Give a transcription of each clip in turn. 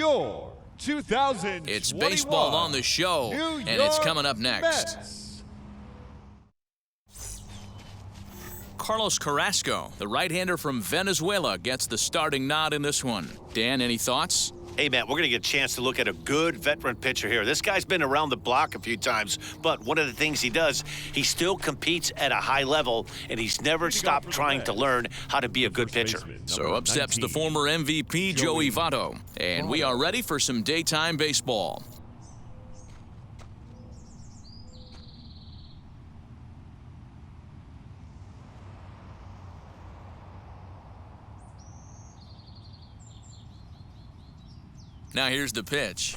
your 2021 It's baseball on the show, and it's coming up next. Mets. Carlos Carrasco, the right-hander from Venezuela, gets the starting nod in this one. Dan, any thoughts? Hey, Matt, we're going to get a chance to look at a good veteran pitcher here. This guy's been around the block a few times, but one of the things he does, he still competes at a high level, and he's never stopped trying to learn how to be a good pitcher. So up steps the former MVP, Joey Votto, and we are ready for some daytime baseball. Now here's the pitch.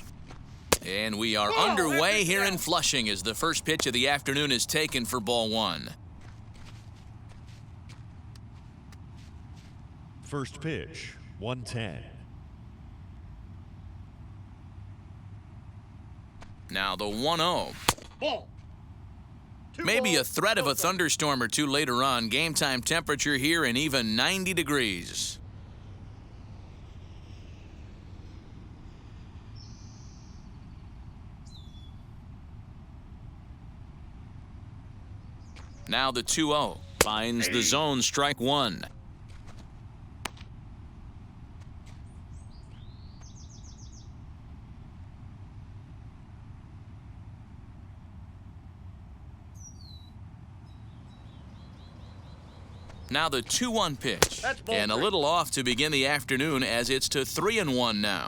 And we are underway here in Flushing as the first pitch of the afternoon is taken for ball one. First pitch, 110. Now the 1-0. Maybe a threat of a thunderstorm or two later on. Game time temperature here in even 90 degrees. Now the 2-0 finds the zone, strike one. Now the 2-1 pitch, and a little off to begin the afternoon as it's to 3-1 now.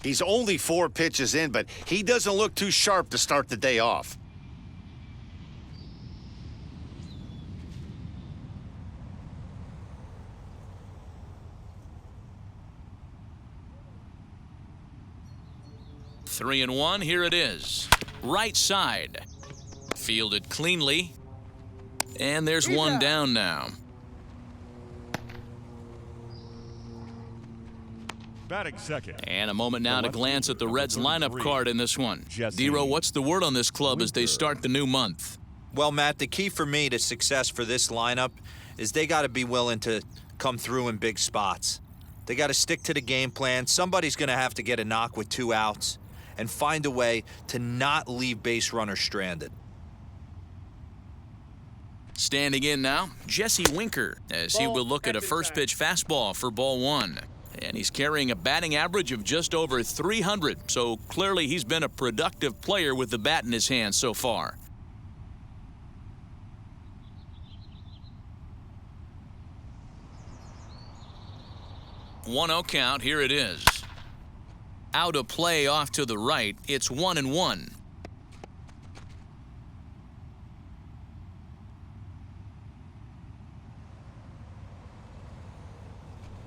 He's only 4 pitches in, but he doesn't look too sharp to start the day off. Three and one, here it is. Right side. Fielded cleanly. And there's one down now. Batting second. And a moment now to glance at the Reds lineup card in this one. Dero, what's the word on this club as they start the new month? Well, Matt, the key for me to success for this lineup is they got to be willing to come through in big spots. They got to stick to the game plan. Somebody's going to have to get a knock with 2 outs and find a way to not leave base runners stranded. Standing in now, Jesse Winker, as he will look at a first pitch fastball for ball one. And he's carrying a batting average of just over 300, so clearly he's been a productive player with the bat in his hand so far. 1-0 count, here it is. Out of play off to the right, it's 1-1.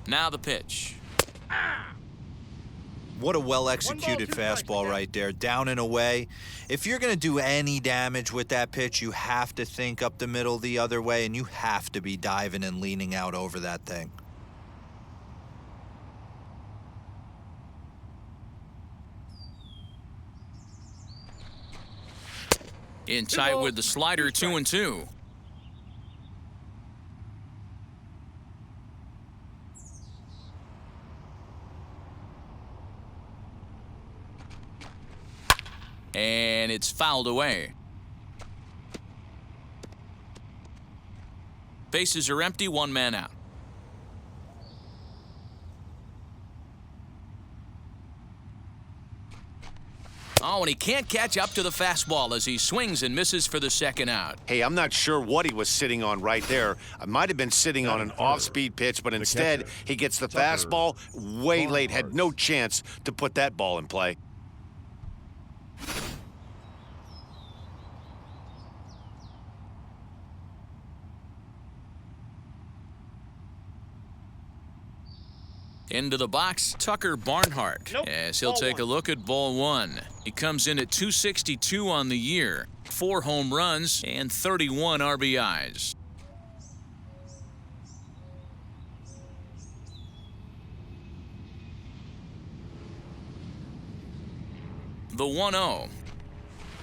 Now the pitch. What a well-executed fastball right there, down and away. If you're going to do any damage with that pitch, you have to think up the middle the other way, and you have to be diving and leaning out over that thing. In tight with the slider, 2-2. And it's fouled away. Bases are empty, 1 man out. Oh, and he can't catch up to the fastball as he swings and misses for the second out. Hey, I'm not sure what he was sitting on right there. I might have been sitting on an off-speed pitch, but instead he gets the fastball way late. Had no chance to put that ball in play. Into the box, Tucker Barnhart, as he'll take a look at ball one. He comes in at 262 on the year, 4 home runs and 31 RBIs. The 1-0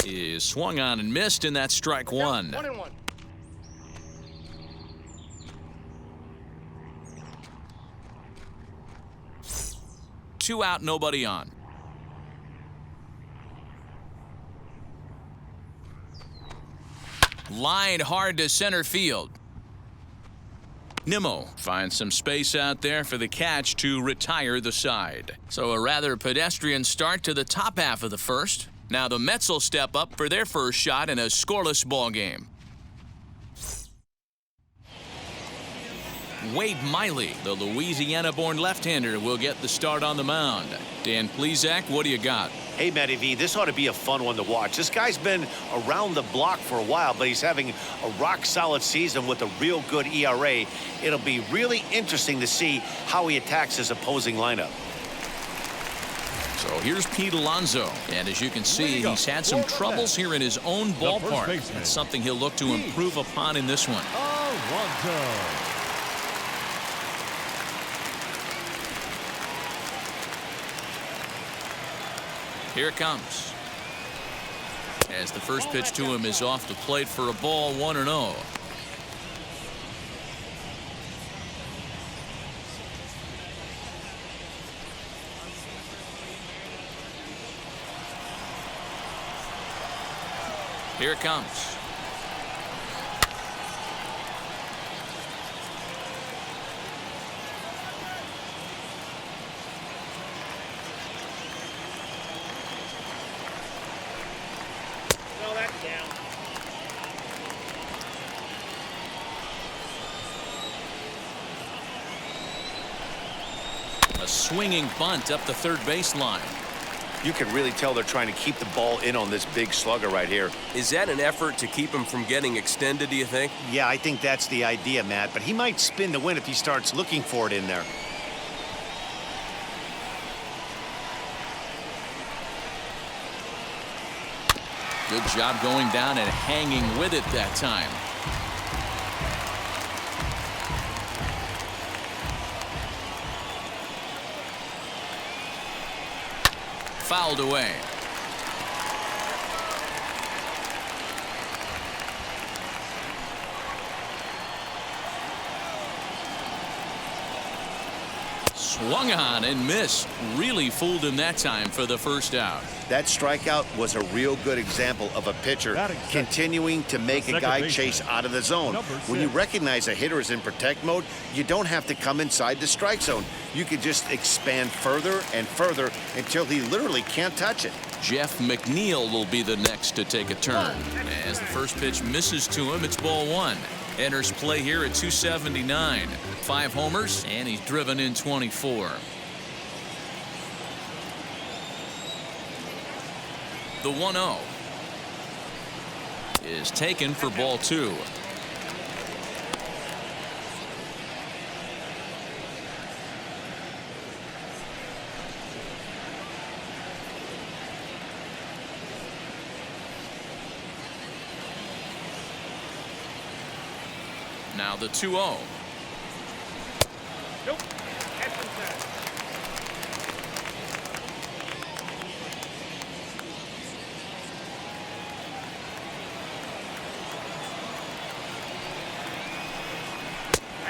is swung on and missed, and that's strike one. 1-1. 2 out, nobody on. Line hard to center field. Nimmo finds some space out there for the catch to retire the side. So a rather pedestrian start to the top half of the first. Now the Mets will step up for their first shot in a scoreless ball game. Wade Miley, the Louisiana-born left-hander, will get the start on the mound. Dan Plesac, what do you got? Hey, Matty V, this ought to be a fun one to watch. This guy's been around the block for a while, but he's having a rock-solid season with a real good ERA. It'll be really interesting to see how he attacks his opposing lineup. So here's Pete Alonso, and as you can see, he's had some troubles here in his own ballpark. That's something he'll look to improve upon in this one. Alonso. Here it comes. As the first pitch to him is off the plate for a ball, 1-0. Here it comes. A swinging bunt up the third baseline. You can really tell they're trying to keep the ball in on this big slugger right here. Is that an effort to keep him from getting extended, do you think? Yeah, I think that's the idea, Matt, but he might spin the win if he starts looking for it in there. Good job going down and hanging with it that time. Fouled away. Swung on and missed. Really fooled him that time for the first out. That strikeout was a real good example of a pitcher continuing to make a guy chase out of the zone. When you recognize a hitter is in protect mode, you don't have to come inside the strike zone. You can just expand further and further until he literally can't touch it. Jeff McNeil will be the next to take a turn. As the first pitch misses to him, it's ball 1. Enters play here at 279. 5 homers, and he's driven in 24. The 1-0 is taken for ball 2. Now the 2-0. Nope.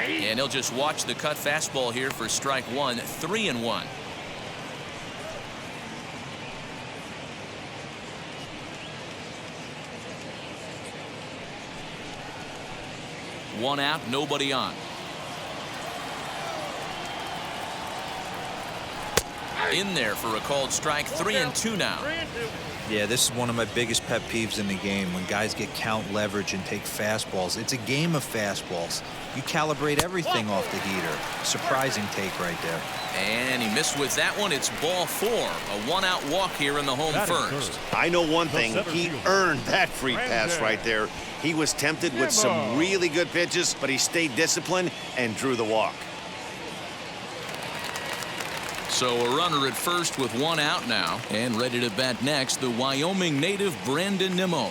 And he'll just watch the cut fastball here for strike 1. 3-1. One out, nobody on. In there for a called strike. 3-2 now. Yeah, this is one of my biggest pet peeves in the game, when guys get count leverage and take fastballs. It's a game of fastballs. You calibrate everything off the heater. Surprising take right there. And he missed with that one. It's ball 4. A 1-out walk here in the home first. I know one thing. He earned that free pass right there. He was tempted with some really good pitches, but he stayed disciplined and drew the walk. So a runner at first with 1 out now, and ready to bat next, the Wyoming native Brandon Nimmo.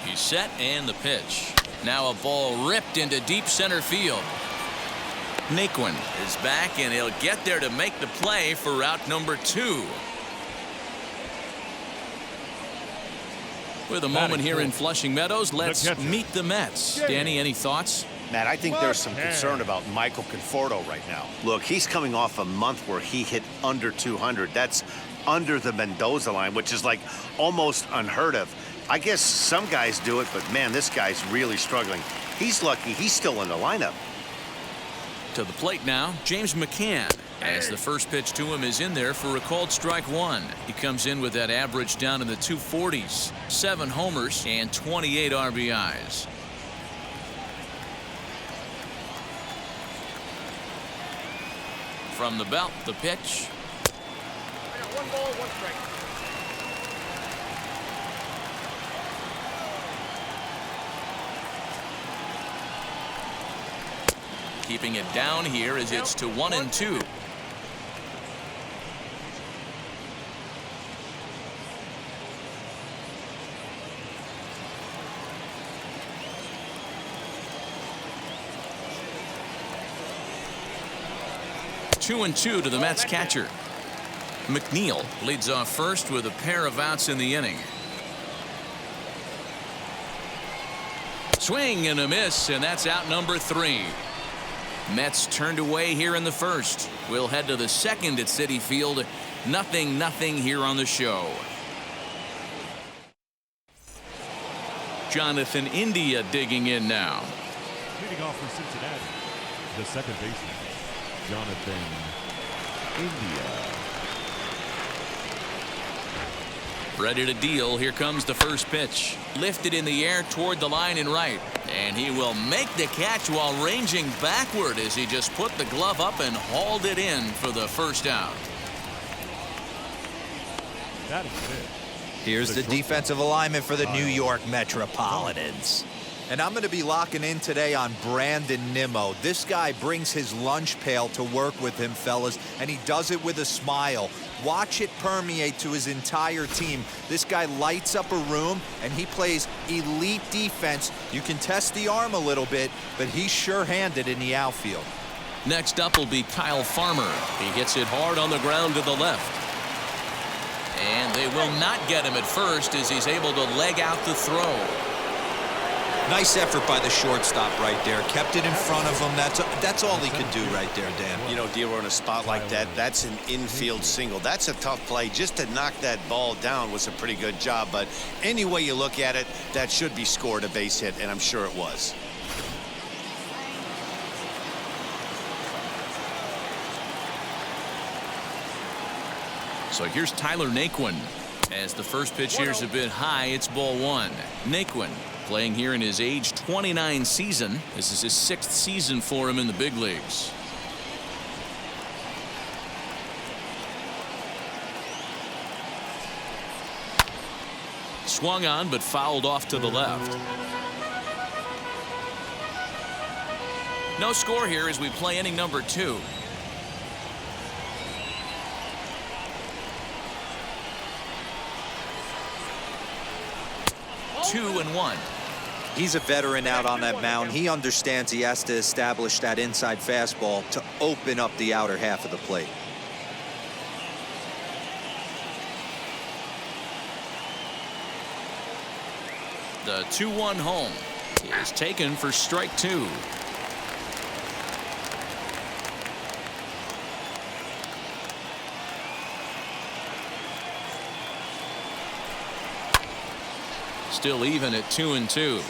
He's set, and the pitch. Now a ball ripped into deep center field. Naquin is back, and he'll get there to make the play for out number 2. With a moment here in Flushing Meadows, let's meet the Mets. Danny, any thoughts? Matt, I think there's some concern about Michael Conforto right now. Look, he's coming off a month where he hit under 200. That's under the Mendoza line, which is like almost unheard of. I guess some guys do it, but man, this guy's really struggling. He's lucky he's still in the lineup. To the plate now, James McCann, as the first pitch to him is in there for a called strike one. He comes in with that average down in the 240s, 7 homers and 28 RBIs. From the belt, the pitch. I got 1 ball, 1 strike. Keeping it down here as it's to 1-2. Two and two to the Mets catcher. McNeil leads off first with a pair of outs in the inning. Swing and a miss, and that's out number 3. Mets turned away here in the first. We'll head to the second at Citi Field. 0-0 here on the show. Jonathan India digging in now. Leading off for Cincinnati, the second baseman, Jonathan India. Ready to deal. Here comes the first pitch. Lifted in the air toward the line and right. And he will make the catch while ranging backward as he just put the glove up and hauled it in for the first out. That is it. Here's the defensive alignment for the New York Metropolitans. And I'm going to be locking in today on Brandon Nimmo. This guy brings his lunch pail to work with him, fellas, and he does it with a smile. Watch it permeate to his entire team. This guy lights up a room, and he plays elite defense. You can test the arm a little bit, but he's sure-handed in the outfield. Next up will be Kyle Farmer. He hits it hard on the ground to the left. And they will not get him at first as he's able to leg out the throw. Nice effort by the shortstop right there. Kept it in front of him. That's all he could do right there, Dan. You know, Dealer, in a spot like that, that's an infield single. That's a tough play. Just to knock that ball down was a pretty good job. But any way you look at it, that should be scored a base hit, and I'm sure it was. So here's Tyler Naquin. As the first pitch here is a bit high, it's ball 1. Naquin playing here in his age 29 season. This is his 6th season for him in the big leagues. Swung on but fouled off to the left. No score here as we play inning number 2. Two and one. He's a veteran out on that mound. He understands he has to establish that inside fastball to open up the outer half of the plate. The 2-1 home is taken for strike 2. Still even at 2-2.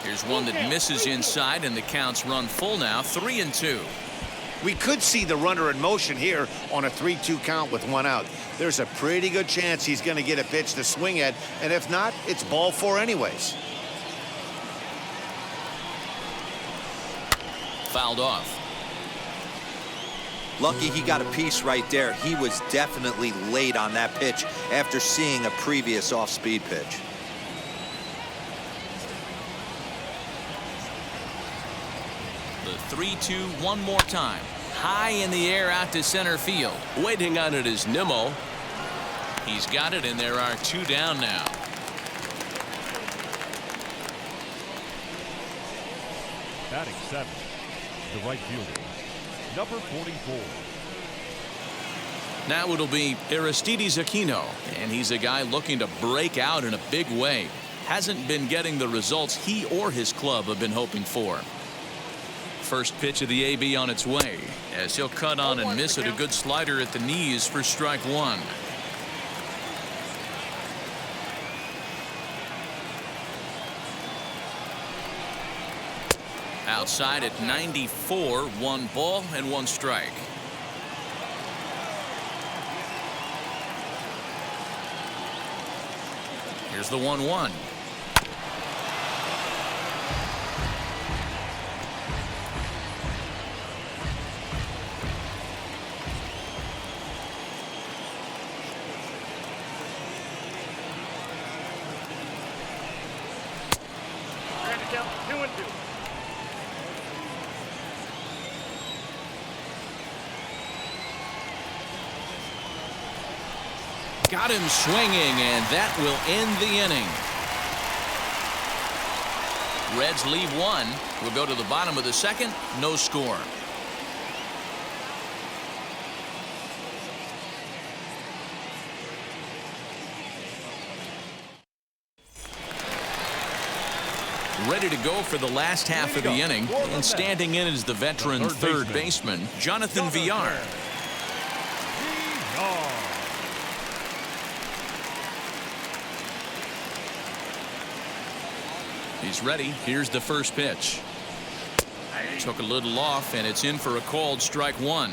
Here's one that misses inside, and the count's run full now. 3-2. We could see the runner in motion here on a 3-2 count with 1 out. There's a pretty good chance he's going to get a pitch to swing at, and if not, it's ball 4 anyways. Fouled off. Lucky he got a piece right there. He was definitely late on that pitch after seeing a previous off-speed pitch. The 3-2 one more time. High in the air out to center field. Waiting on it is Nimmo. He's got it, and there are 2 down now. Batting 7th, the right fielder, number 44. Now it'll be Aristides Aquino, and he's a guy looking to break out in a big way. Hasn't been getting the results he or his club have been hoping for. First pitch of the AB on its way, as he'll cut on and miss it. A good slider at the knees for strike one. Outside at 94, 1 ball and 1 strike. Here's the 1-1. Trying to count 2-2. Got him swinging, and that will end the inning. Reds leave 1. We'll go to the bottom of the 2nd. No score. Ready to go for the last half of the inning, and standing in is the veteran third baseman, Jonathan Villar. He's ready. Here's the first pitch. Took a little off, and it's in for a called strike one.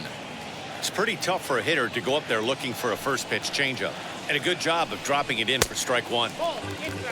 It's pretty tough for a hitter to go up there looking for a first pitch changeup. And a good job of dropping it in for strike one.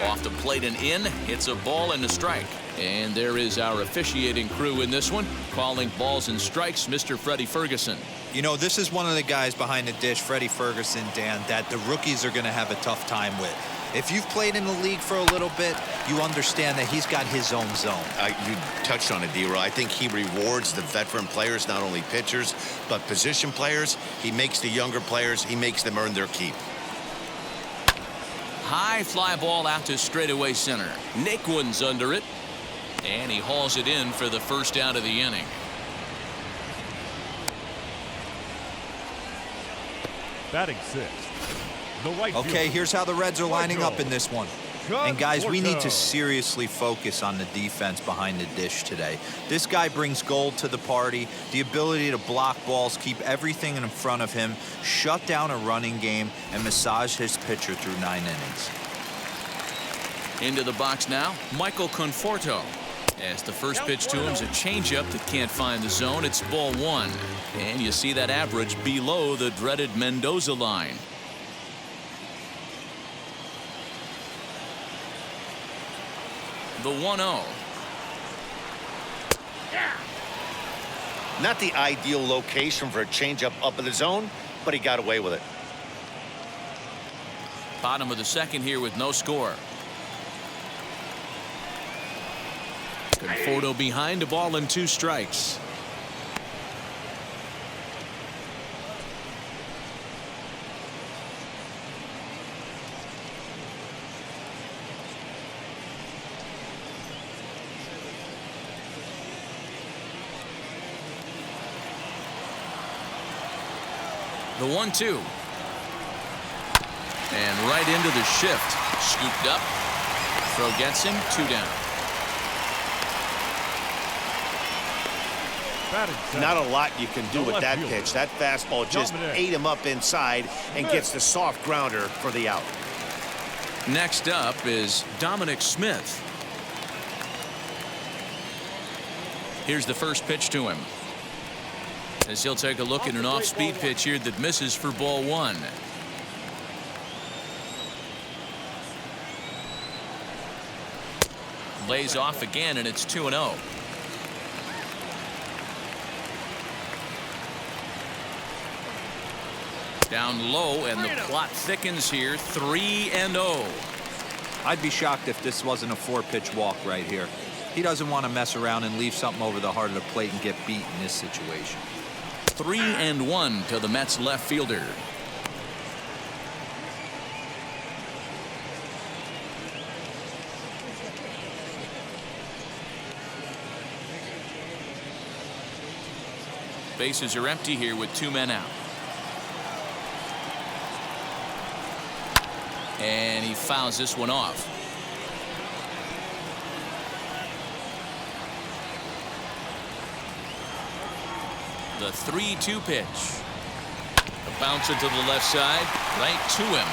Off the plate and in. It's a ball and a strike. And there is our officiating crew in this one, calling balls and strikes, Mr. Freddie Ferguson. You know, this is one of the guys behind the dish, Freddie Ferguson, Dan, that the rookies are going to have a tough time with. If you've played in the league for a little bit, you understand that he's got his own zone. You touched on it, D-Roy. I think he rewards the veteran players, not only pitchers, but position players. He makes the younger players, he makes them earn their keep. High fly ball out to straightaway center. Naquin's under it, and he hauls it in for the first out of the inning. Batting 6th, the right Okay, fielder, here's how the Reds are lining up in this one. And guys, we need to Porto. seriously focus on the defense behind the dish today. This guy brings gold to the party, the ability to block balls, keep everything in front of him, shut down a running game, and massage his pitcher through 9 innings. Into the box now, Michael Conforto. As the first pitch to him is a changeup that can't find the zone. It's ball one. And you see that average below the dreaded Mendoza line. The 1-0. Not the ideal location for a changeup up in the zone, but he got away with it. Bottom of the 2nd here with no score. Conforto behind, a ball and 2 strikes. The 1-2. And right into the shift. Scooped up. Throw gets him. 2 down. batting 7th, Not a lot you can do the with left that fielder, pitch. That fastball just Dominic ate him up inside and gets the soft grounder for the out. Next up is Dominic Smith. Here's the first pitch to him, as he'll take a look at an off-speed pitch here that misses for ball one. Lays off again, and it's 2-0. Down low, and the plot thickens here. 3-0. I'd be shocked if this wasn't a 4-pitch walk right here. He doesn't want to mess around and leave something over the heart of the plate and get beat in this situation. 3-1 to the Mets left fielder. Bases are empty here with 2 men out. And he fouls this one off. The 3-2 pitch. A bouncer to the left side, right to him.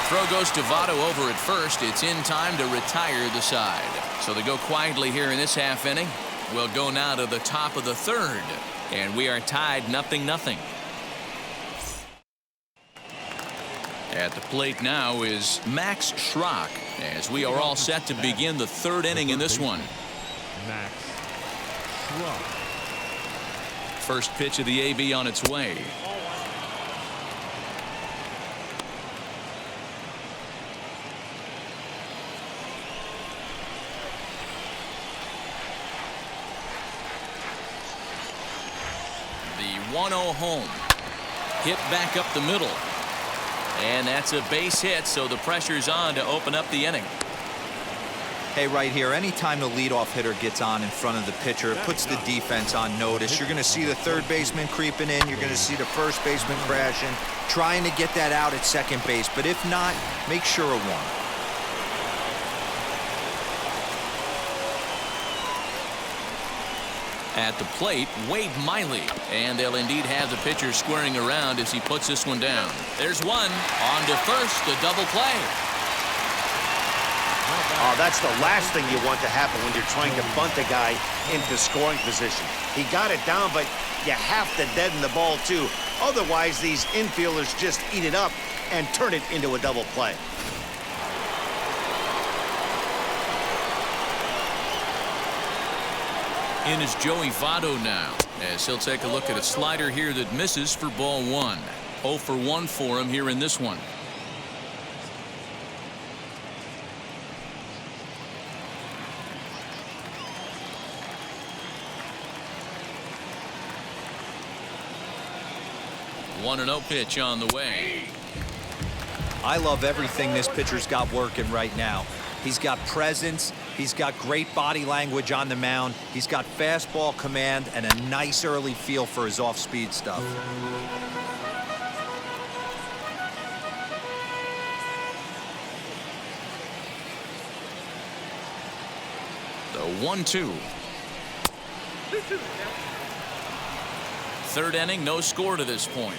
Throw goes to Votto over at first. It's in time to retire the side. So they go quietly here in this half inning. We'll go now to the top of the 3rd. And we are tied 0-0. At the plate now is Max Schrock, as we are all set to begin the 3rd inning in this one. Max Schrock. First pitch of the AB on its way. The 1-0 home. Hit back up the middle. And that's a base hit, so the pressure's on to open up the inning. Hey, right here, anytime the leadoff hitter gets on in front of the pitcher, it puts the defense on notice. You're going to see the 3rd baseman creeping in. You're going to see the 1st baseman crashing, trying to get that out at 2nd base. But if not, make sure of one. At the plate, Wade Miley. And they'll indeed have the pitcher squaring around as he puts this one down. There's one. On to first, a double play. Oh, that's the last thing you want to happen when you're trying to bunt a guy into scoring position. He got it down, but you have to deaden the ball, too. Otherwise, these infielders just eat it up and turn it into a double play. In is Joey Votto now, as he'll take a look at a slider here that misses for ball 1. 0 for 1 for him here in this one. One 1-0 pitch on the way. I love everything this pitcher's got working right now. He's got presence. He's got great body language on the mound. He's got fastball command and a nice early feel for his off-speed stuff. The 1-2. 3rd inning, no score to this point.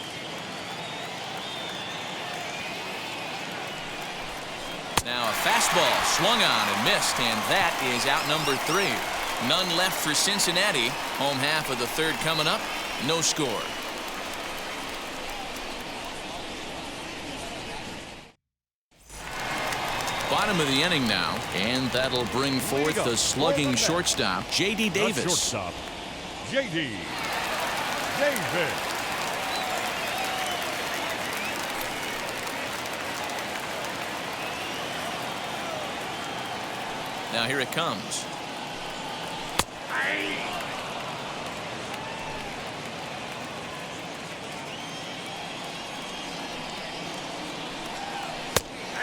Now a fastball swung on and missed, and that is out number 3. None left for Cincinnati. Home half of the 3rd coming up. No score. Bottom of the inning now, and that'll bring forth the slugging shortstop, J.D. Davis. Shortstop, J.D. Davis. Now here it comes.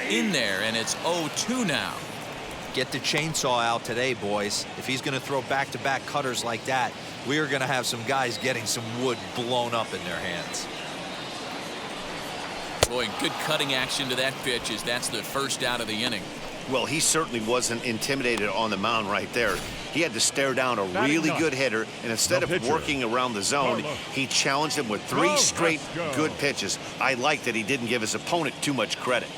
In there, and it's 0-2 now. Get the chainsaw out today, boys. If he's going to throw back-to-back cutters like that, we are going to have some guys getting some wood blown up in their hands. Boy, good cutting action to that pitch, as that's the first out of the inning. Well, he certainly wasn't intimidated on the mound right there. He had to stare down a really good hitter, and instead of working around the zone, he challenged him with 3 straight good pitches. I like that he didn't give his opponent too much credit.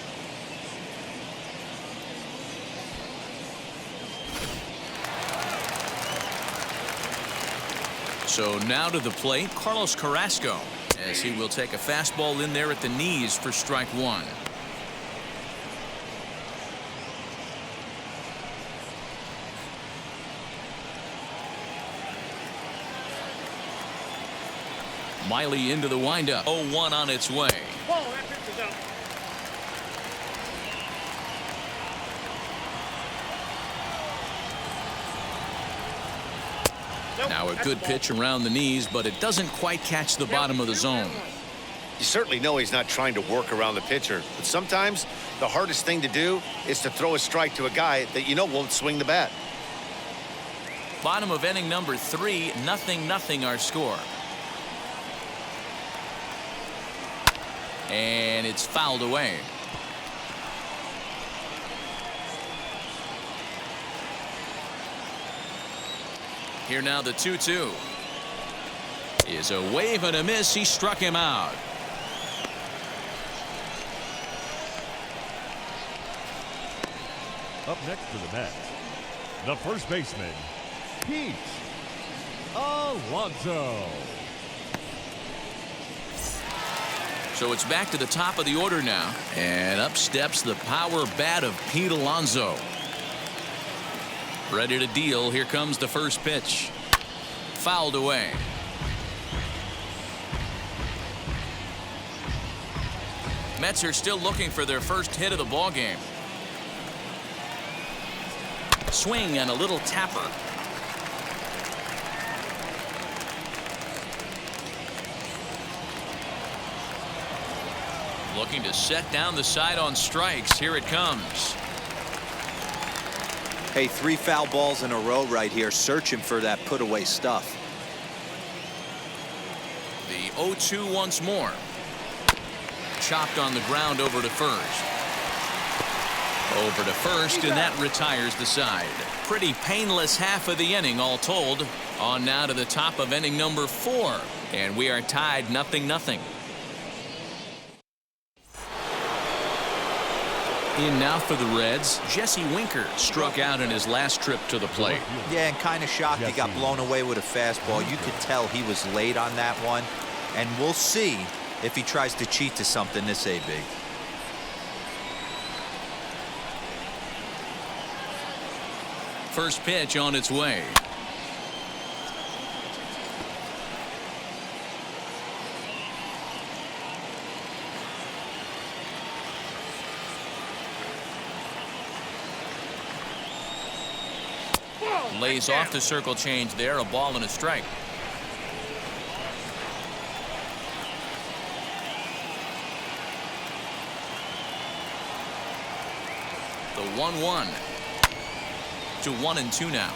So now to the plate, Carlos Carrasco, as he will take a fastball in there at the knees for strike 1. Miley into the windup. 0-1 on its way. Whoa, that pitch is out. Now a good pitch around the knees, but it doesn't quite catch the bottom of the zone. You certainly know he's not trying to work around the pitcher, but sometimes the hardest thing to do is to throw a strike to a guy that you know won't swing the bat. Bottom of inning number 3, 0-0 our score. And it's fouled away. Here now the 2-2. Is a wave and a miss. He struck him out. Up next to the bat, the first baseman, Pete Alonso. So it's back to the top of the order now. And up steps the power bat of Pete Alonso. Ready to deal. Here comes the first pitch. Fouled away. Mets are still looking for their first hit of the ball game. Swing and a little tapper. Looking to set down the side on strikes. Here it comes. Hey, 3 foul balls in a row right here, searching for that put away stuff. The 0-2 once more. Chopped on the ground over to first. Over to first, and that retires the side. Pretty painless half of the inning all told. On now to the top of inning number 4. And we are tied 0-0. In now for the Reds, Jesse Winker struck out in his last trip to the plate. Yeah, and kind of shocked he got blown away with a fastball. You could tell he was late on that one. And we'll see if he tries to cheat to something this AB. First pitch on its way. Lays off the circle change there. A ball and a strike. The 1-1 to 1-2 now.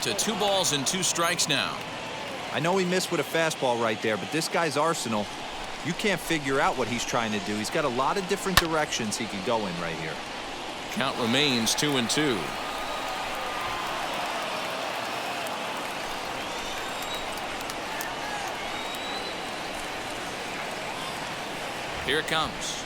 To 2 balls and 2 strikes now. I know he missed with a fastball right there, but this guy's arsenal, you can't figure out what he's trying to do. He's got a lot of different directions he could go in right here. Count remains 2-2. Here it comes.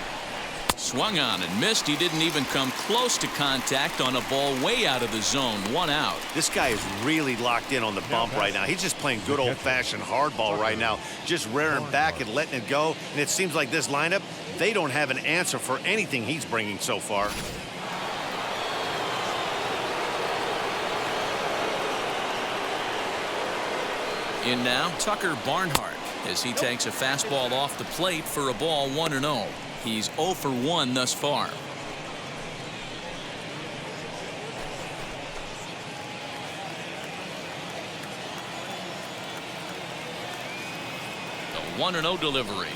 Swung on and missed. He didn't even come close to contact on a ball way out of the zone. 1 out. This guy is really locked in on the bump right now. He's just playing good old-fashioned hardball right now, just rearing back and letting it go. And it seems like this lineup, they don't have an answer for anything he's bringing so far. In now, Tucker Barnhart, as he takes a fastball off the plate for a ball 1-0. He's 0 for 1 thus far. The 1-0 delivery.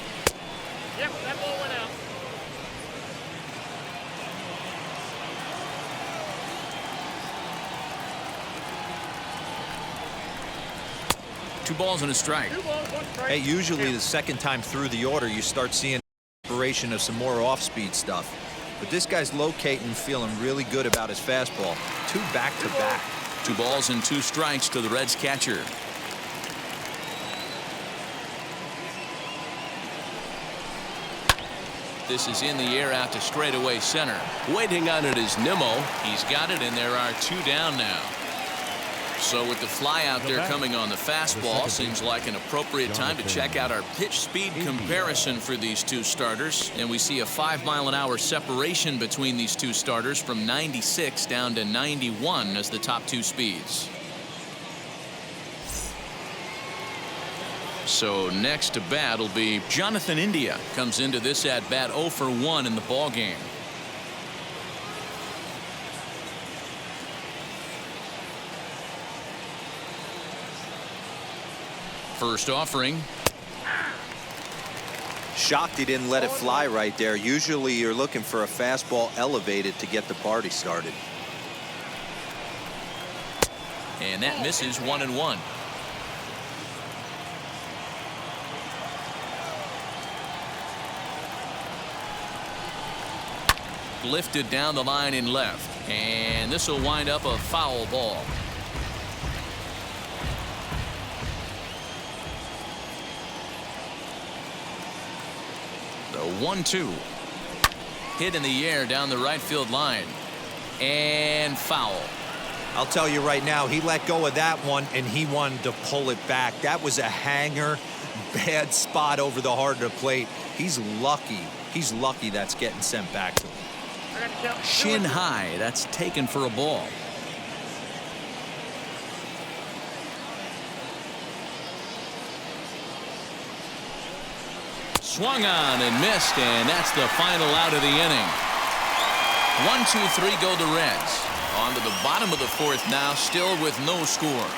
Yep, that ball went out. Two balls and a strike. 2 balls, 1 strike. Hey, usually the second time through the order, you start seeing of some more off-speed stuff. But this guy's locating, feeling really good about his fastball. 2 back-to-back. 2 balls and 2 strikes to the Reds catcher. This is in the air out to straightaway center. Waiting on it is Nimmo. He's got it, and there are 2 down now. So with the fly out there coming on the fastball, seems like an appropriate time to check out our pitch speed comparison for these 2 starters. And we see a 5-mile-an-hour separation between these 2 starters from 96 down to 91 as the top 2 speeds. So next to bat will be Jonathan India. Comes into this at bat 0 for 1 in the ball game. First offering. Shocked he didn't let it fly right there. Usually you're looking for a fastball elevated to get the party started. And that misses 1-1. Lifted down the line in left, and this will wind up a foul ball. The 1-2 hit in the air down the right field line, and foul. I'll tell you right now, he let go of that one and he wanted to pull it back. That was a hanger, bad spot over the heart of the plate. He's lucky that's getting sent back to him. Shin high, that's taken for a ball. Swung on and missed, and that's the final out of the inning. 1-2-3 go the Reds. On to the bottom of the fourth now, still with no score.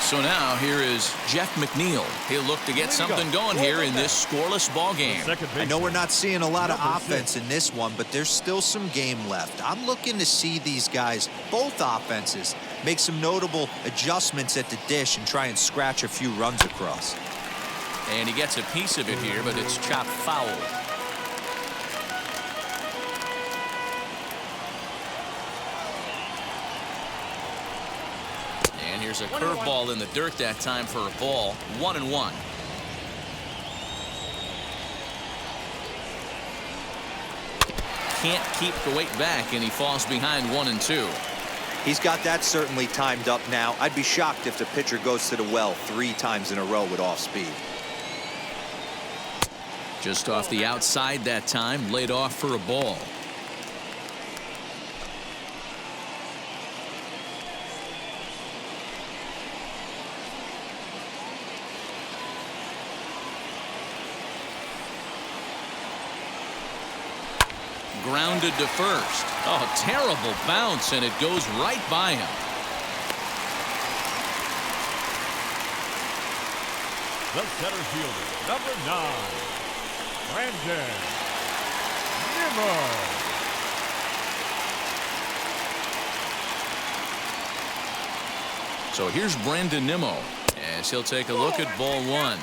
So now here is Jeff McNeil. He'll look to get something going here in this scoreless ball game. I know we're not seeing a lot of offense in this one, but there's still some game left. I'm looking to see these guys, both offenses, make some notable adjustments at the dish and try and scratch a few runs across. And he gets a piece of it here, but it's chopped foul. And here's a curveball in the dirt that time for a ball. 1-1. Can't keep the weight back, and he falls behind 1-2. He's got that certainly timed up now. I'd be shocked if the pitcher goes to the well 3 times in a row with off speed. Just off the outside that time, laid off for a ball. Grounded to first. Oh, terrible bounce, and it goes right by him. The center fielder, number 9, Brandon Nimmo. So here's Brandon Nimmo as he'll take a look at ball 1.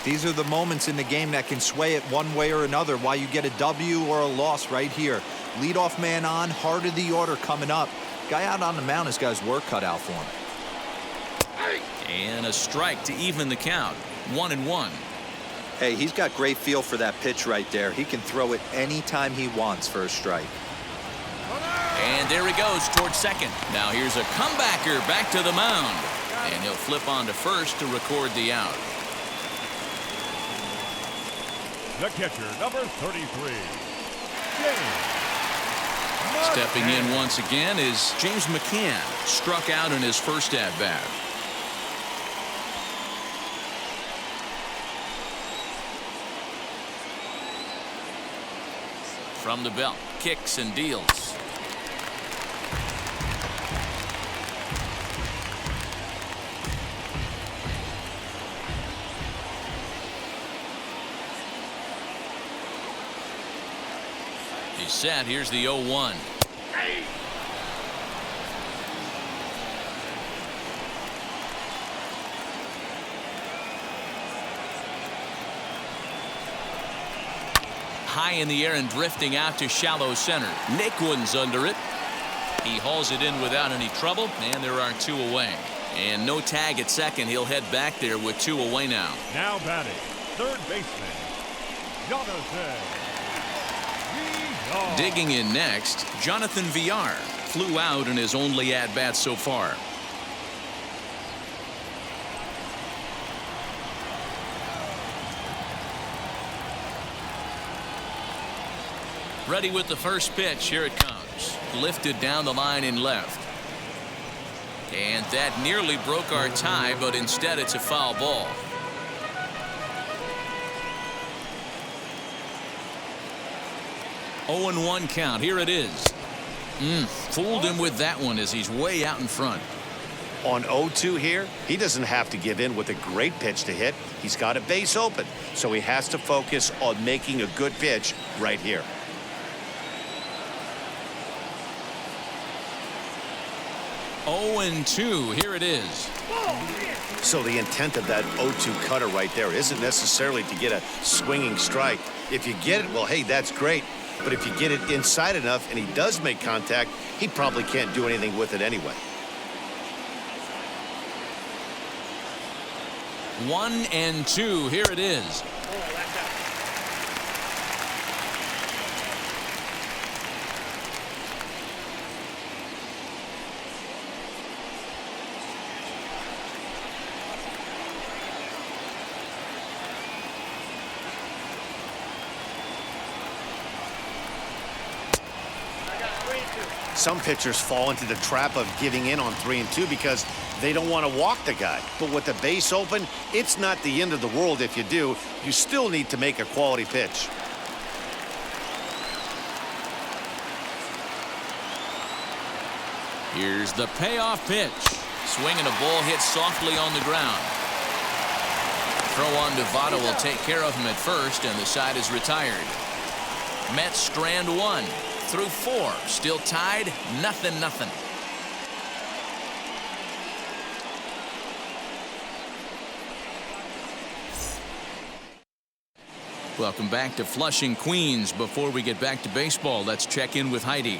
These are the moments in the game that can sway it one way or another, why you get a W or a loss right here. Leadoff man on, heart of the order coming up. Guy out on the mound has got his work cut out for him. And a strike to even the count. 1-1. Hey, he's got great feel for that pitch right there. He can throw it anytime he wants for a strike. And there he goes towards second. Now here's a comebacker back to the mound. And he'll flip on to first to record the out. The catcher, number 33, James. Stepping in once again is James McCann. Struck out in his first at-bat. From the belt, kicks and deals. He's set. Here's the 0-1. High in the air and drifting out to shallow center. Naquin's under it. He hauls it in without any trouble, and there are 2 away. And no tag at second. He'll head back there with 2 away now. Now batting, third baseman, Jonathan. Digging in next, Jonathan Villar flew out in his only at-bat so far. Ready with the first pitch. Here it comes. Lifted down the line in left. And that nearly broke our tie, but instead it's a foul ball. 0-1 count. Here it is. Fooled him with that one as he's way out in front. On 0-2 here, he doesn't have to give in with a great pitch to hit. He's got a base open, so he has to focus on making a good pitch right here. Oh and 2. Here it is. So the intent of that 0-2 cutter right there isn't necessarily to get a swinging strike. If you get it, well, hey, that's great. But if you get it inside enough and he does make contact, he probably can't do anything with it anyway. 1 and 2. Here it is. Some pitchers fall into the trap of giving in on 3 and 2 because they don't want to walk the guy. But with the base open, it's not the end of the world if you do. You still need to make a quality pitch. Here's the payoff pitch. Swinging a ball hit softly on the ground. Throw on to Votto will take care of him at first, and the side is retired. Mets strand 1 through 4. Still tied, 0-0. Welcome back to Flushing, Queens. Before we get back to baseball, let's check in with Heidi.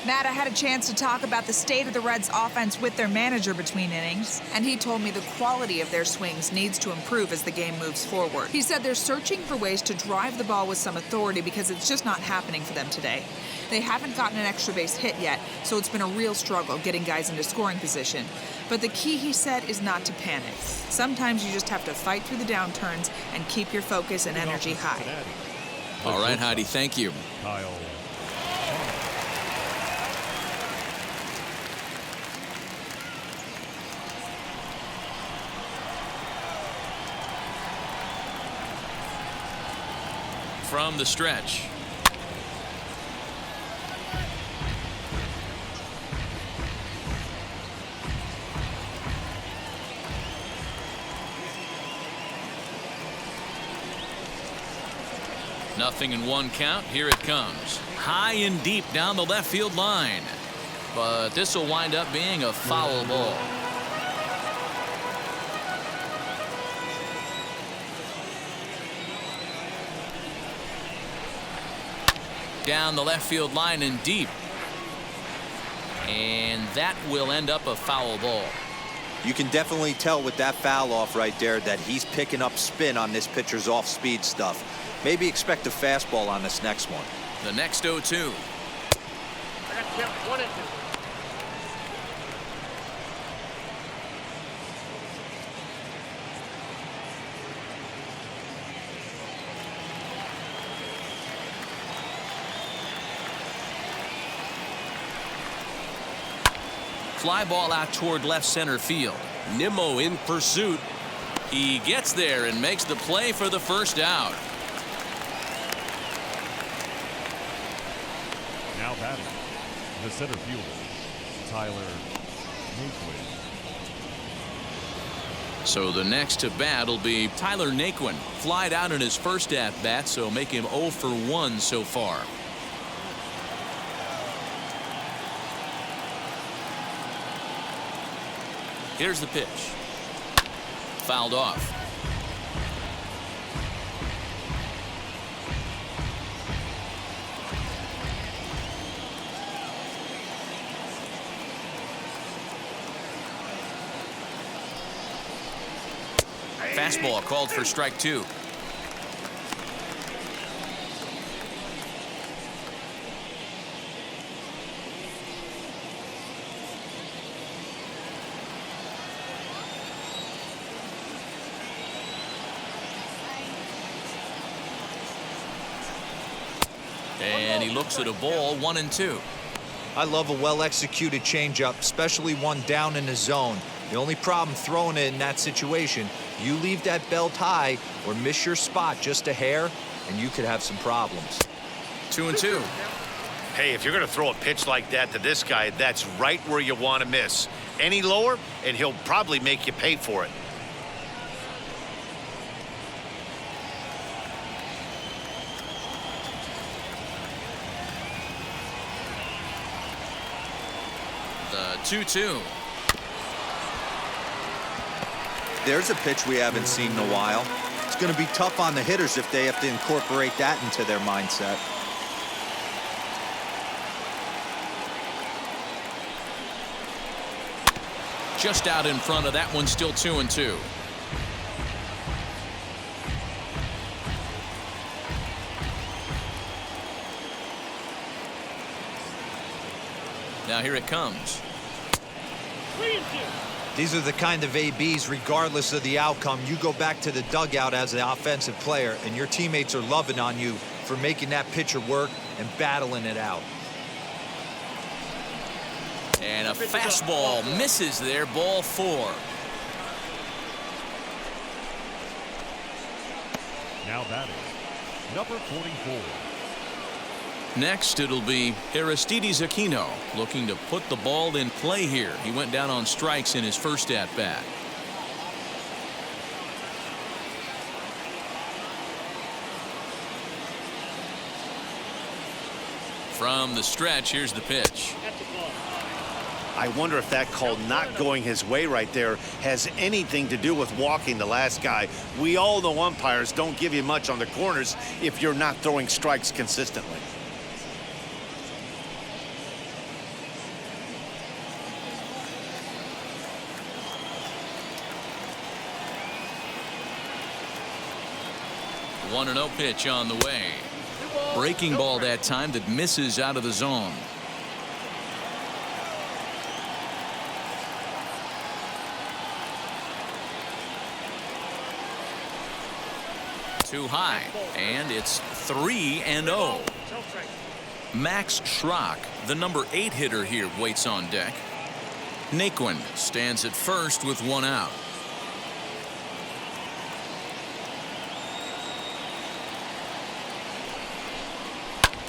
Matt, I had a chance to talk about the state of the Reds' offense with their manager between innings, and he told me the quality of their swings needs to improve as the game moves forward. He said they're searching for ways to drive the ball with some authority because it's just not happening for them today. They haven't gotten an extra base hit yet, so it's been a real struggle getting guys into scoring position. But the key, he said, is not to panic. Sometimes you just have to fight through the downturns and keep your focus and energy high. All right, Heidi, thank you. Kyle. From the stretch. Nothing in 1 count. Here it comes. High and deep down the left field line. But this will wind up being a foul ball. Down the left field line and deep. And that will end up a foul ball. You can definitely tell with that foul off right there that he's picking up spin on this pitcher's off-speed stuff. Maybe expect a fastball on this next one. The next 0-2. I got to 1 and 2. Fly ball out toward left center field. Nimmo in pursuit. He gets there and makes the play for the first out. Now batting, the center fielder, Tyler Naquin. So the next to bat will be Tyler Naquin. Flied out in his first at bat, so make him 0 for 1 so far. Here's the pitch. Fouled off. Fastball called for strike 2. And he looks at a ball, 1 and 2. I love a well-executed changeup, especially one down in the zone. The only problem throwing it in that situation, you leave that belt high or miss your spot just a hair, and you could have some problems. 2-2. Hey, if you're going to throw a pitch like that to this guy, that's right where you want to miss. Any lower, and he'll probably make you pay for it. The 2-2. There's a pitch we haven't seen in a while. It's going to be tough on the hitters if they have to incorporate that into their mindset. Just out in front of that one, still 2-2. Now here it comes. 3-2. These are the kind of ABs, regardless of the outcome, you go back to the dugout as an offensive player, and your teammates are loving on you for making that pitcher work and battling it out. And a fastball misses there, ball 4. Now batting, number 44. Next, it'll be Aristides Aquino looking to put the ball in play here. He went down on strikes in his first at-bat. From the stretch, here's the pitch. That's a ball. I wonder if that call not going his way right there has anything to do with walking the last guy. We all know umpires don't give you much on the corners if you're not throwing strikes consistently. One 1-0 pitch on the way. Breaking ball that time that misses out of the zone. Too high, and it's 3-0. Max Schrock, the number 8 hitter here, waits on deck. Naquin stands at first with 1 out.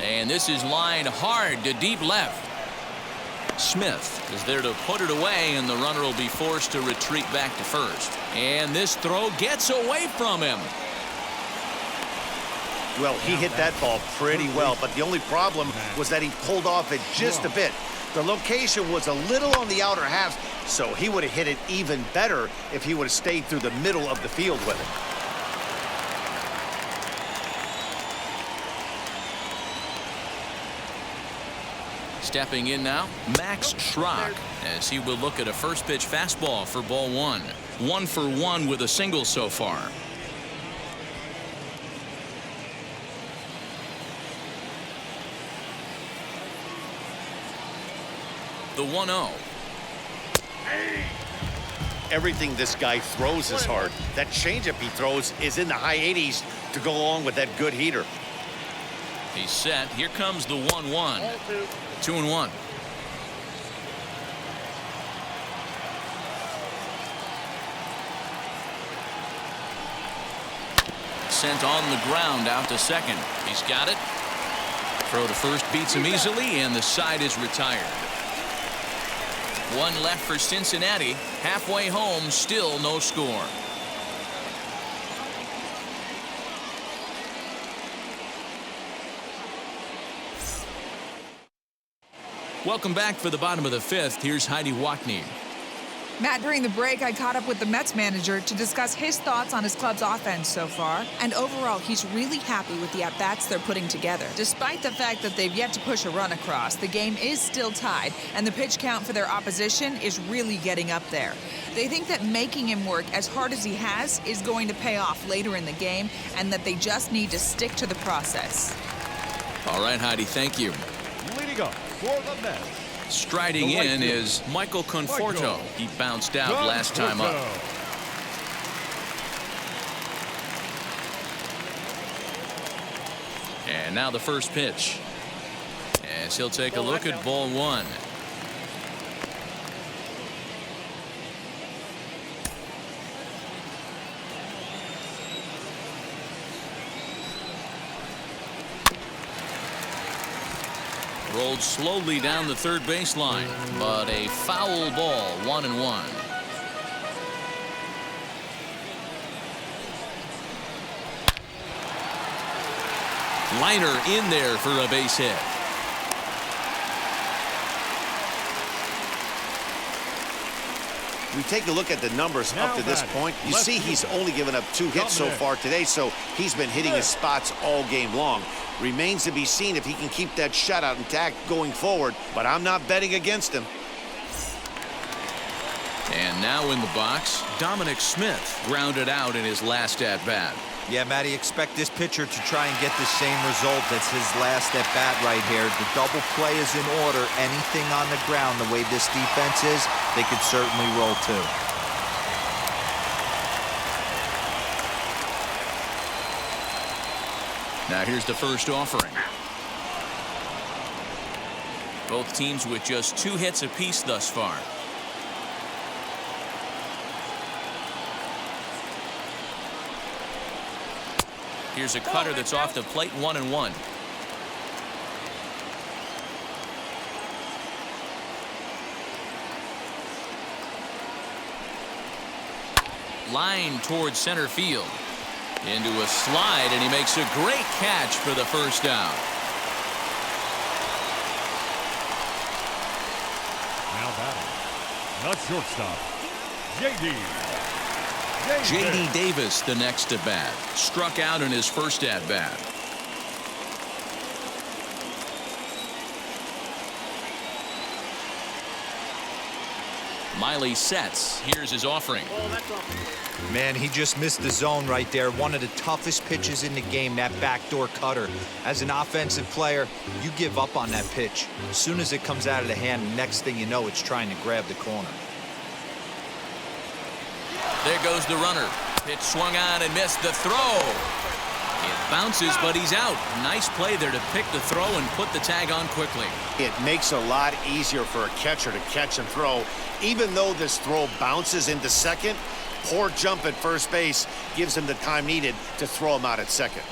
And this is lined hard to deep left. Smith is there to put it away, and the runner will be forced to retreat back to first. And this throw gets away from him. Well, he hit that ball pretty well, but the only problem was that he pulled off it just a bit. The location was a little on the outer half, so he would have hit it even better if he would have stayed through the middle of the field with it. Stepping in now, Max Schrock, as he will look at a first pitch fastball for ball 1. 1 for 1 with a single so far. The 1-0. Everything this guy throws is hard. That changeup he throws is in the high 80s to go along with that good heater. He's set. Here comes the 1-1. 2-1. Sent on the ground out to second. He's got it. Throw to first beats him easily, and the side is retired. 1 left for Cincinnati. Halfway home, still no score. Welcome back for the bottom of the 5th. Here's Heidi Wackney. Matt, during the break, I caught up with the Mets manager to discuss his thoughts on his club's offense so far. And overall, he's really happy with the at-bats they're putting together. Despite the fact that they've yet to push a run across, the game is still tied, and the pitch count for their opposition is really getting up there. They think that making him work as hard as he has is going to pay off later in the game, and that they just need to stick to the process. All right, Heidi, thank you. Leading up for the Mets, Striding The right in field. is Michael Conforto. Michael He bounced out last time up. And now the first pitch. As he'll take a look at ball 1. Rolled slowly down the third baseline, but a foul ball, 1-1. Liner in there for a base hit. We take a look at the numbers up to this point. You see he's only given up 2 hits so far today, so he's been hitting his spots all game long. Remains to be seen if he can keep that shutout intact going forward, but I'm not betting against him. And now in the box, Dominic Smith grounded out in his last at-bat. Yeah, Matty, expect this pitcher to try and get the same result as his last at-bat right here. The double play is in order. Anything on the ground, the way this defense is, they could certainly roll too. Now here's the first offering. Both teams with just 2 hits apiece thus far. Here's a cutter that's off the plate, 1-1. Line towards center field. Into a slide, and he makes a great catch for the first down. Now batting, the shortstop, J.D. J.D. Davis, the next at bat, struck out in his first at bat. Miley sets. Here's his offering. Man, he just missed the zone right there. One of the toughest pitches in the game, that backdoor cutter. As an offensive player, you give up on that pitch. As soon as it comes out of the hand, the next thing you know, it's trying to grab the corner. There goes the runner. Pitch swung on and missed the throw. It bounces, but he's out. Nice play there to pick the throw and put the tag on quickly. It makes it a lot easier for a catcher to catch and throw. Even though this throw bounces into second, poor jump at first base gives him the time needed to throw him out at second.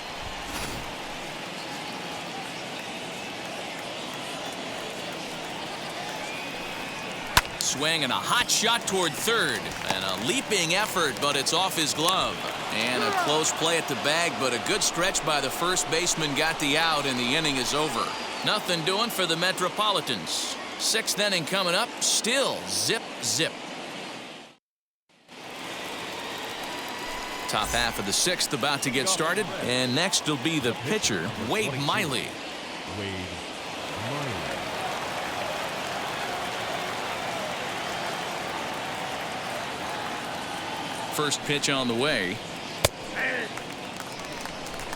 Swing and a hot shot toward third. And a leaping effort, but it's off his glove. And a close play at the bag, but a good stretch by the first baseman got the out, and the inning is over. Nothing doing for the Metropolitans. 6th inning coming up, still zip, zip. Top half of the 6th about to get started, and next will be the pitcher, Wade Miley. First pitch on the way.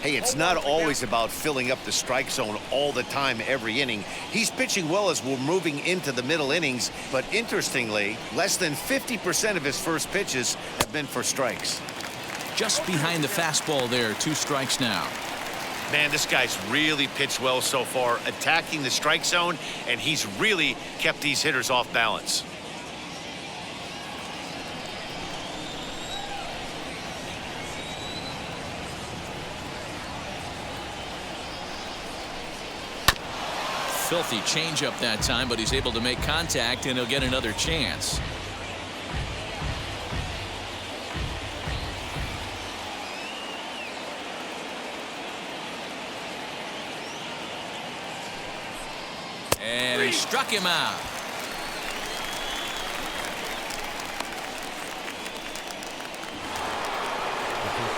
Hey, it's not always about filling up the strike zone all the time every inning. He's pitching well as we're moving into the middle innings, but interestingly, less than 50% of his first pitches have been for strikes. Just behind the fastball there, 2 strikes now. Man, this guy's really pitched well so far, attacking the strike zone, and he's really kept these hitters off balance. Filthy changeup that time, but he's able to make contact, and he'll get another chance. And he struck him out.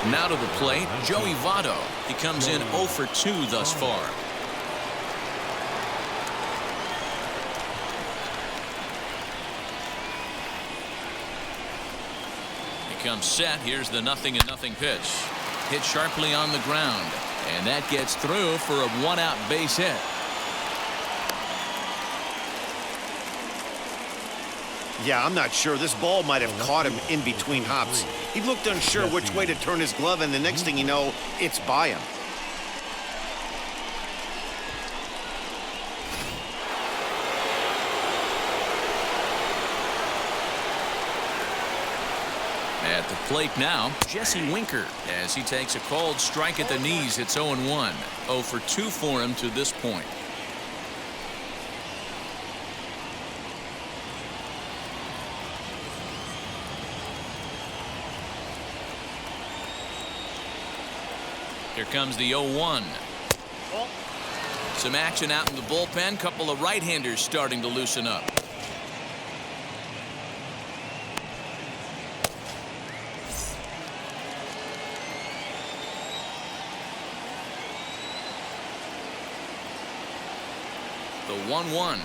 Now to the plate, Joey Votto. He comes in 0 for 2 thus far. Comes set. Here's the 0-0 pitch. Hit sharply on the ground, and that gets through for a 1-out base hit. Yeah, I'm not sure. This ball might have caught him in between hops. He looked unsure which way to turn his glove, and the next thing you know, it's by him. At the plate now, Jesse Winker, as he takes a called strike at the knees. It's 0-1. 0 for 2 for him to this point. Here comes the 0-1. Some action out in the bullpen. Couple of right-handers starting to loosen up. The 1-1.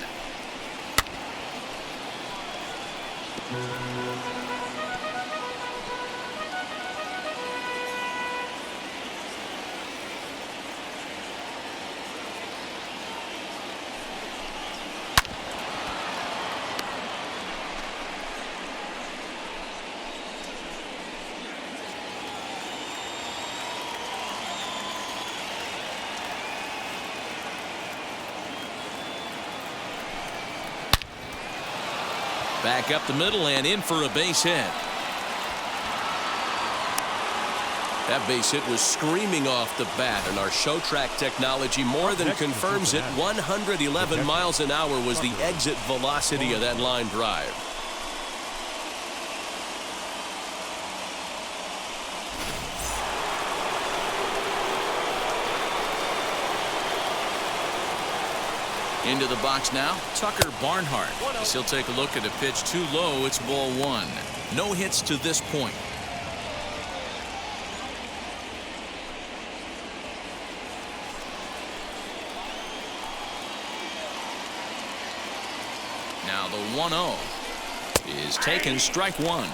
Back up the middle and in for a base hit. That base hit was screaming off the bat, and our show track technology more than confirms it. 111 miles an hour was the exit velocity of that line drive. Into the box now, Tucker Barnhart. As he'll take a look at a pitch too low. It's ball one. No hits to this point. Now the 1-0 is taken, strike one.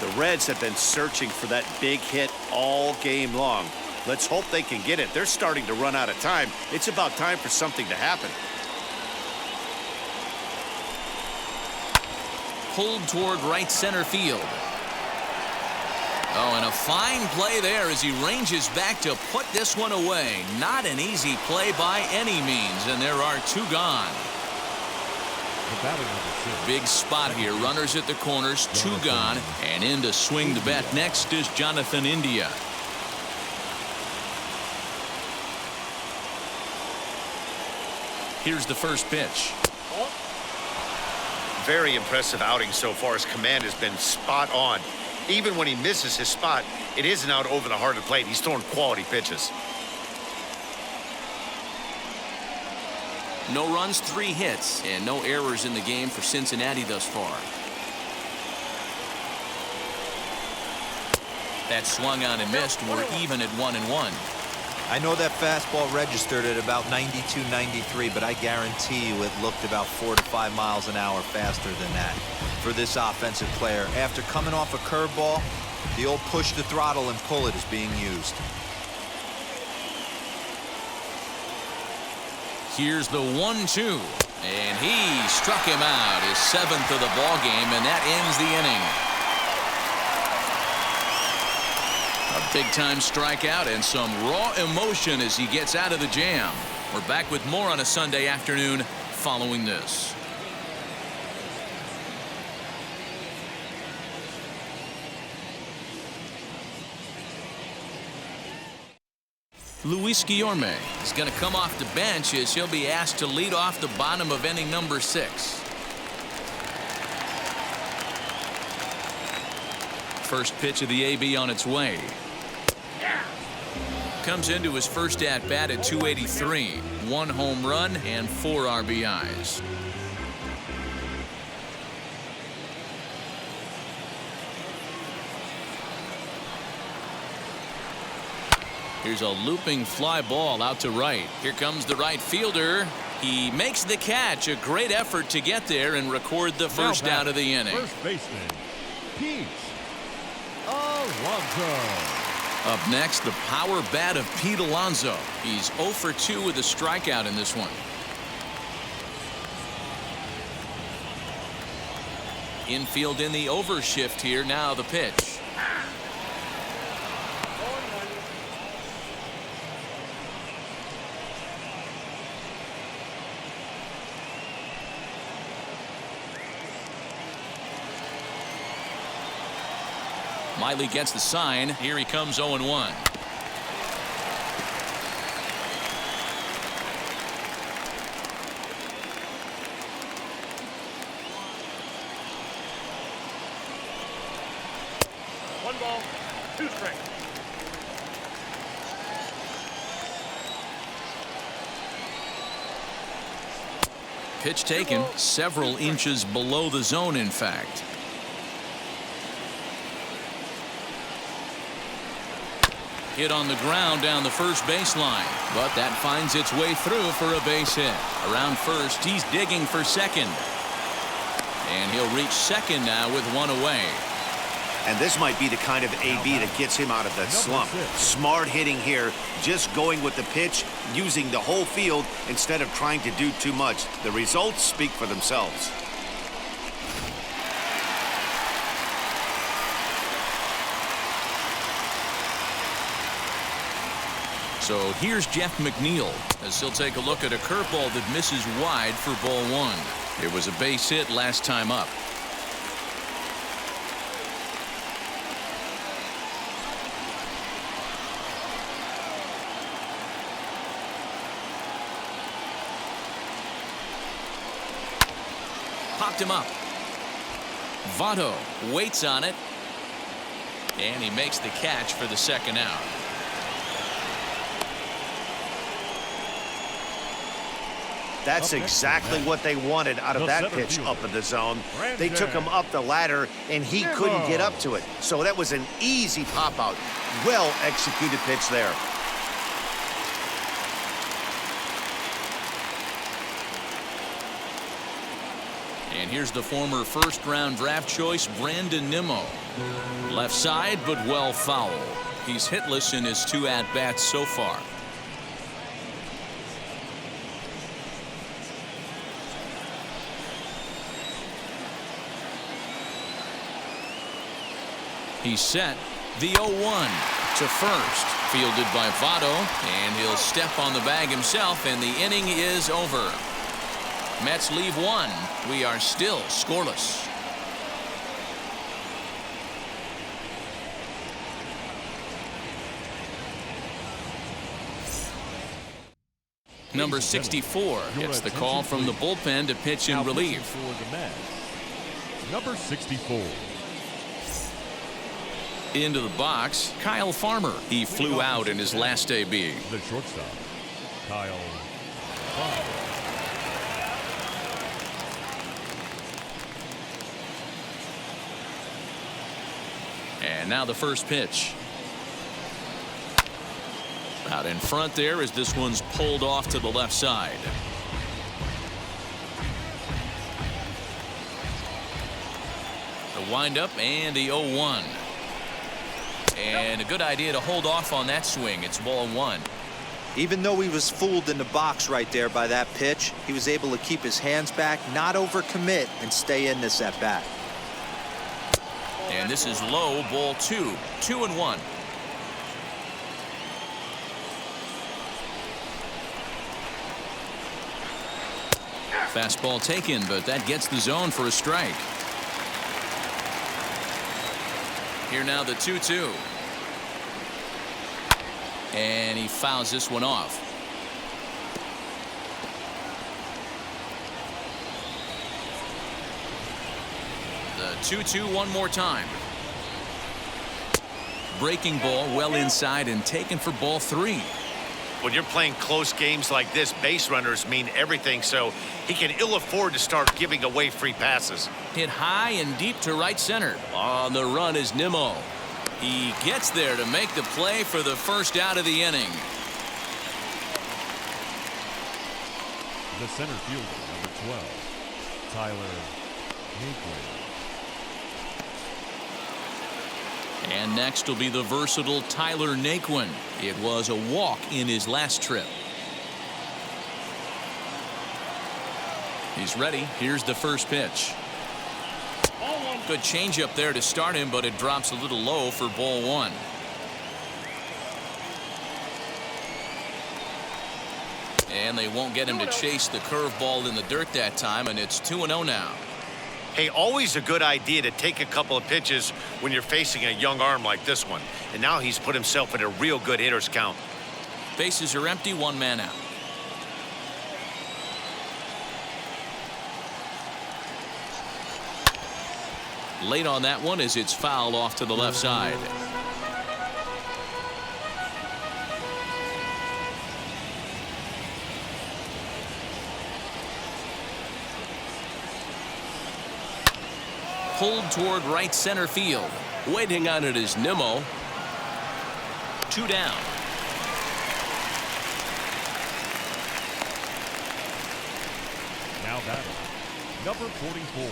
The Reds have been searching for that big hit all game long. Let's hope they can get it. They're starting to run out of time. It's about time for something to happen. Pulled toward right center field. Oh, and a fine play there as he ranges back to put this one away. Not an easy play by any means, and there are two gone. Big spot here. Runners at the corners, two gone, and in to swing the bat next is Jonathan India. Here's the first pitch. Very impressive outing so far. His command has been spot on. Even when he misses his spot, it isn't out over the heart of the plate. He's throwing quality pitches. No runs, 3 hits, and no errors in the game for Cincinnati thus far. That swung on and missed. We're even at 1-1. I know that fastball registered at about 92, 93, but I guarantee you it looked about 4 to 5 miles an hour faster than that for this offensive player. After coming off a curveball, the old push the throttle and pull it is being used. Here's the 1-2, and he struck him out, his 7th of the ball game, and that ends the inning. A big-time strikeout and some raw emotion as he gets out of the jam. We're back with more on a Sunday afternoon following this. Luis Guillorme is going to come off the bench as he'll be asked to lead off the bottom of inning number 6. First pitch of the AB on its way. Comes into his first at-bat at 283. 1 home run and 4 RBIs. Here's a looping fly ball out to right. Here comes the right fielder. He makes the catch. A great effort to get there and record the first out of the inning. First baseman, Pete Alonso. Up next, the power bat of Pete Alonso. He's 0 for 2 with a strikeout in this one. Infield in the overshift here. Now the pitch. Miley gets the sign. Here he comes 0-1. 1 ball, 2 strikes. Pitch taken several inches below the zone, in fact. Hit on the ground down the first baseline, but that finds its way through for a base hit. Around first, he's digging for second. And he'll reach second now with one away. And this might be the kind of AB that gets him out of that slump. Smart hitting here, just going with the pitch, using the whole field instead of trying to do too much. The results speak for themselves. So here's Jeff McNeil as he'll take a look at a curveball that misses wide for ball one. It was a base hit last time up. Popped him up. Votto waits on it. And he makes the catch for the second out. That's exactly what they wanted out of that pitch up in the zone. They took him up the ladder, and he couldn't get up to it. So that was an easy pop-out. Well-executed pitch there. And here's the former first-round draft choice, Brandon Nimmo. Left side, but well foul. He's hitless in his 2 at-bats so far. He's set. The 0-1 to first. Fielded by Votto, and he'll step on the bag himself, and the inning is over. Mets leave 1. We are still scoreless. Number 64 gets the call from the bullpen to pitch in relief. For the Mets, number 64. Into the box, Kyle Farmer. He flew out in his last AB. The shortstop, Kyle Farmer. And now the first pitch. Out in front there as this one's pulled off to the left side. The windup and the 0-1. And a good idea to hold off on that swing. It's ball 1. Even though he was fooled in the box right there by that pitch, he was able to keep his hands back, not overcommit, and stay in this at bat. And this is low, ball 2. 2-1. Fastball taken, but that gets the zone for a strike. Here now the 2-2. And he fouls this one off. The 2-2 one more time. Breaking ball well inside and taken for ball 3. When you're playing close games like this, base runners mean everything, so he can ill afford to start giving away free passes. Hit high and deep to right center. On the run is Nimmo. He gets there to make the play for the first out of the inning. The center fielder, number 12, Tyler Naquin. And next will be the versatile Tyler Naquin. It was a walk in his last trip. He's ready. Here's the first pitch. Good changeup there to start him, but it drops a little low for ball 1. And they won't get him to chase the curveball in the dirt that time, and it's 2-0 now. Hey, always a good idea to take a couple of pitches when you're facing a young arm like this one. And now he's put himself in a real good hitter's count. Bases are empty, 1 man out. Late on that one as it's fouled off to the left side. pulled toward right center field. Waiting on it is Nimmo. 2 down. Now batting, number 44.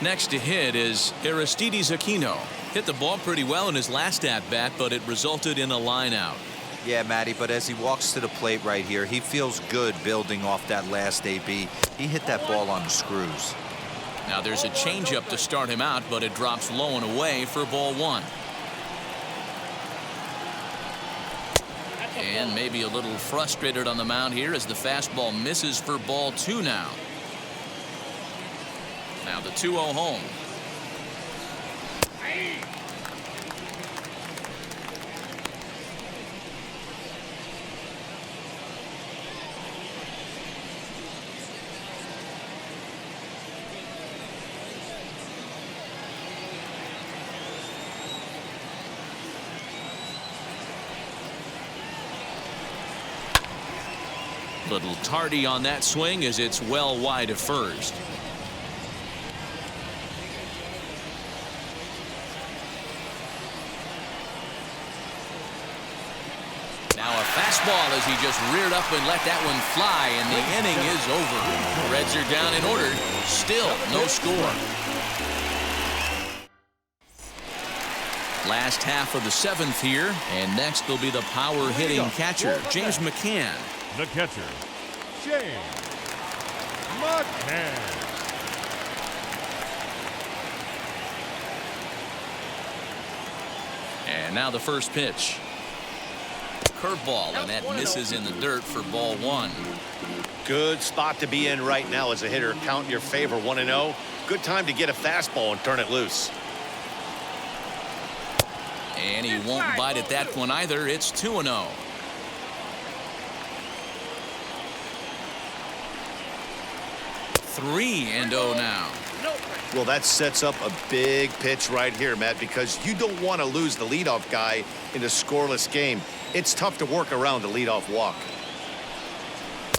Next to hit is Aristides Aquino. Hit the ball pretty well in his last at-bat, but it resulted in a line-out. Yeah, Matty, but as he walks to the plate right here, he feels good building off that last AB. He hit that ball on the screws. Now there's a changeup to start him out, but it drops low and away for ball 1. And maybe a little frustrated on the mound here as the fastball misses for ball 2 now. Now the 2-0 home. Little tardy on that swing as it's well wide of first. Now a fastball as he just reared up and let that one fly, and the inning is over. The Reds are down in order. Still no score. Last half of the 7th here, and next will be the power hitting catcher, James McCann. The catcher, James McCann. And now the first pitch. Curveball, and that misses in the dirt for ball 1. Good spot to be in right now as a hitter. Count in your favor, 1-0. Good time to get a fastball and turn it loose. And he won't bite at that one either. It's 2-0. Three and 0 now. Well, that sets up a big pitch right here, Matt, because you don't want to lose the leadoff guy in a scoreless game. It's tough to work around the leadoff walk.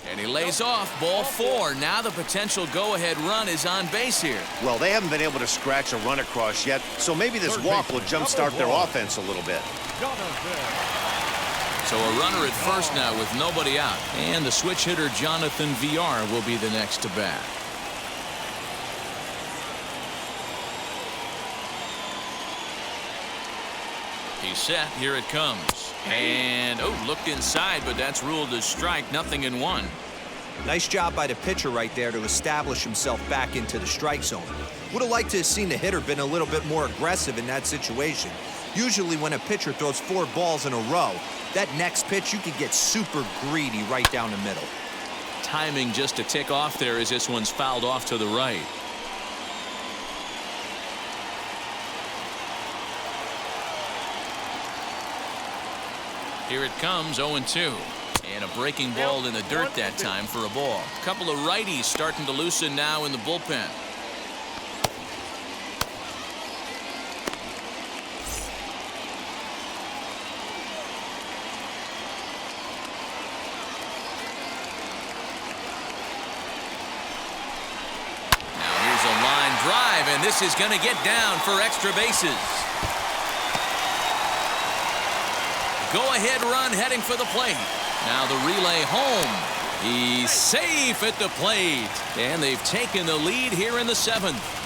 And he lays off ball 4. Now the potential go-ahead run is on base here. Well, they haven't been able to scratch a run across yet, so maybe this walk will jumpstart their offense a little bit. So a runner at first now with nobody out. And the switch hitter Jonathan VR will be the next to bat. He's set. Here it comes. And, looked inside, but that's ruled as strike. Nothing in 1. Nice job by the pitcher right there to establish himself back into the strike zone. Would have liked to have seen the hitter been a little bit more aggressive in that situation. Usually when a pitcher throws 4 balls in a row, that next pitch you could get super greedy right down the middle. Timing just to tick off there as this one's fouled off to the right. Here it comes, 0-2. And a breaking ball in the dirt that time for a ball. A couple of righties starting to loosen now in the bullpen. Now here's a line drive, and this is going to get down for extra bases. Go-ahead run heading for the plate. Now the relay home. He's safe at the plate. And they've taken the lead here in the 7th.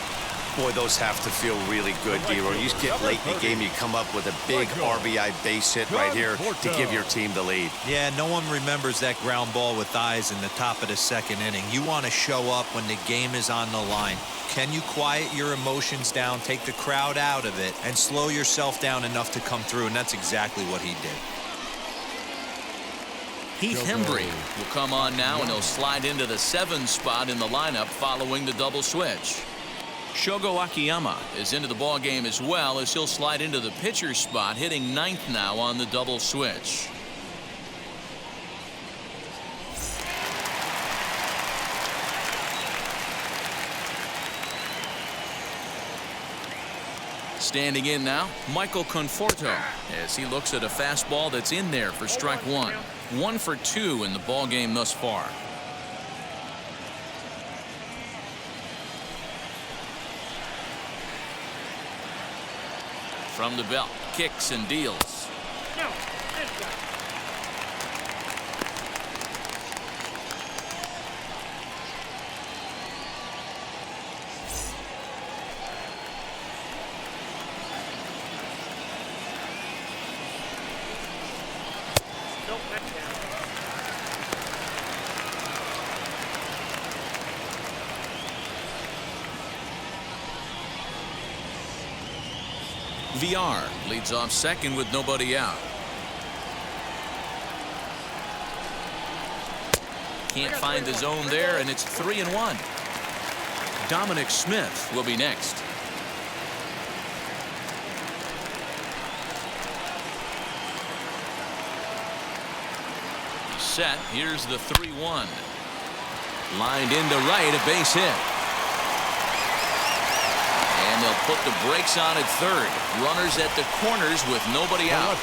Boy, those have to feel really good, D-Roy. You get late in the game, you come up with a big RBI base hit right here to give your team the lead. Yeah, no one remembers that ground ball with eyes in the top of the 2nd inning. You want to show up when the game is on the line. Can you quiet your emotions down, take the crowd out of it, and slow yourself down enough to come through? And that's exactly what he did. Heath Hembry will come on now, and he'll slide into the 7 spot in the lineup following the double switch. Shogo Akiyama is into the ball game as well, as he'll slide into the pitcher spot, hitting 9th now on the double switch. Standing in now, Michael Conforto, as he looks at a fastball that's in there for strike 1. 1 for 2 in the ball game thus far. From the belt, kicks and deals. No, this guy. Nope, that's down. VR leads off second with nobody out. Can't find the zone there, and it's 3-1. Dominic Smith will be next. He's set. Here's the 3-1. Lined into right, a base hit. And they'll put the brakes on at third. Runners at the corners with nobody out.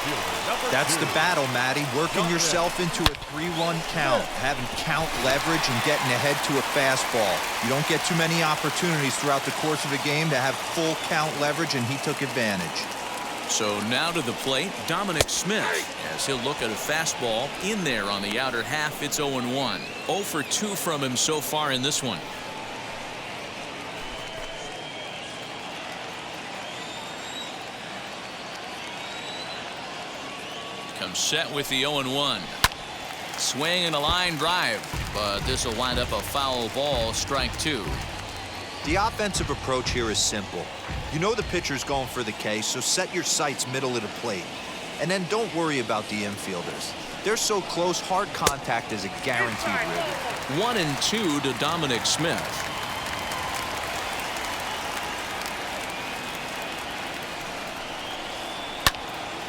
That's the battle, Matty. Working yourself into a 3-1 count, having count leverage and getting ahead to a fastball. You don't get too many opportunities throughout the course of a game to have full count leverage, and he took advantage. So now to the plate, Dominic Smith, as he'll look at a fastball in there on the outer half. It's 0-1. 0 for 2 from him so far in this one. Comes set with the 0-1. Swing and a line drive, but this will wind up a foul ball, strike 2. The offensive approach here is simple. You know the pitcher's going for the K, so set your sights middle of the plate. And then don't worry about the infielders. They're so close, hard contact is a guaranteed ribby. 1-2 to Dominic Smith.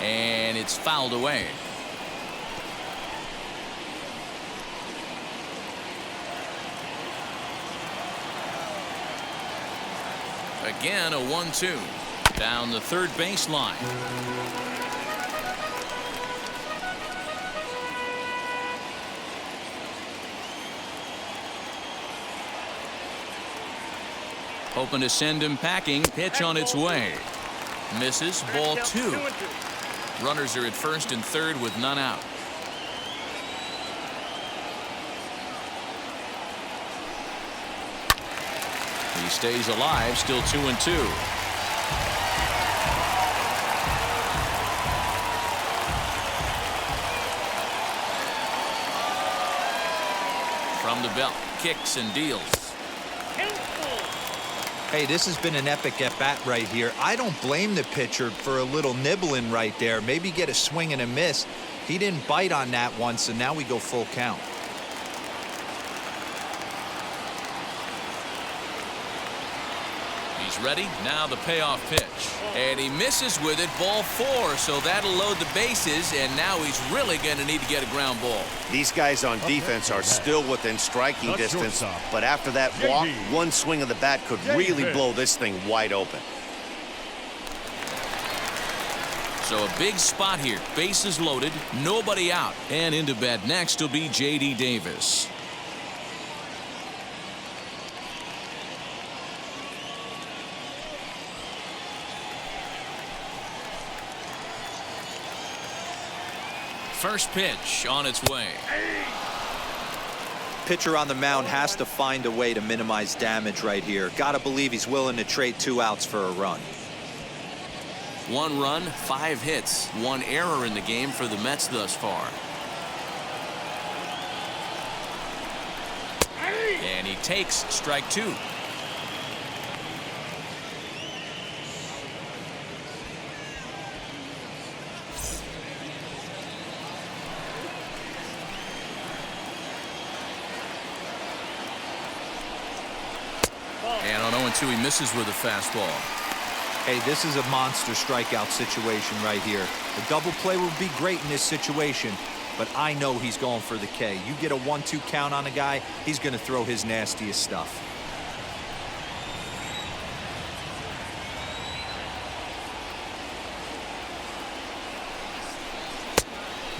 And it's fouled away. Again, a 1-2. Down the third baseline. Hoping to send him packing. Pitch on its way. Misses. Ball 2. Runners are at first and third with none out. He stays alive, still 2-2. From the belt, kicks and deals. Hey, this has been an epic at-bat right here. I don't blame the pitcher for a little nibbling right there. Maybe get a swing and a miss. He didn't bite on that one, so now we go full count. He's ready. Now the payoff pitch. And he misses with it. Ball 4. So that'll load the bases. And now he's really going to need to get a ground ball. These guys on defense are still within striking distance. But after that walk, one swing of the bat could really blow this thing wide open. So a big spot here. Bases loaded. Nobody out. And into bat next will be J.D. Davis. First pitch on its way. Pitcher on the mound has to find a way to minimize damage right here. Gotta believe he's willing to trade 2 outs for a run. 1 run, 5 hits, 1 error in the game for the Mets thus far. And he takes strike 2. And on 0-2, he misses with a fastball. Hey, this is a monster strikeout situation right here. A double play would be great in this situation, but I know he's going for the K. You get a 1-2 count on a guy, he's going to throw his nastiest stuff.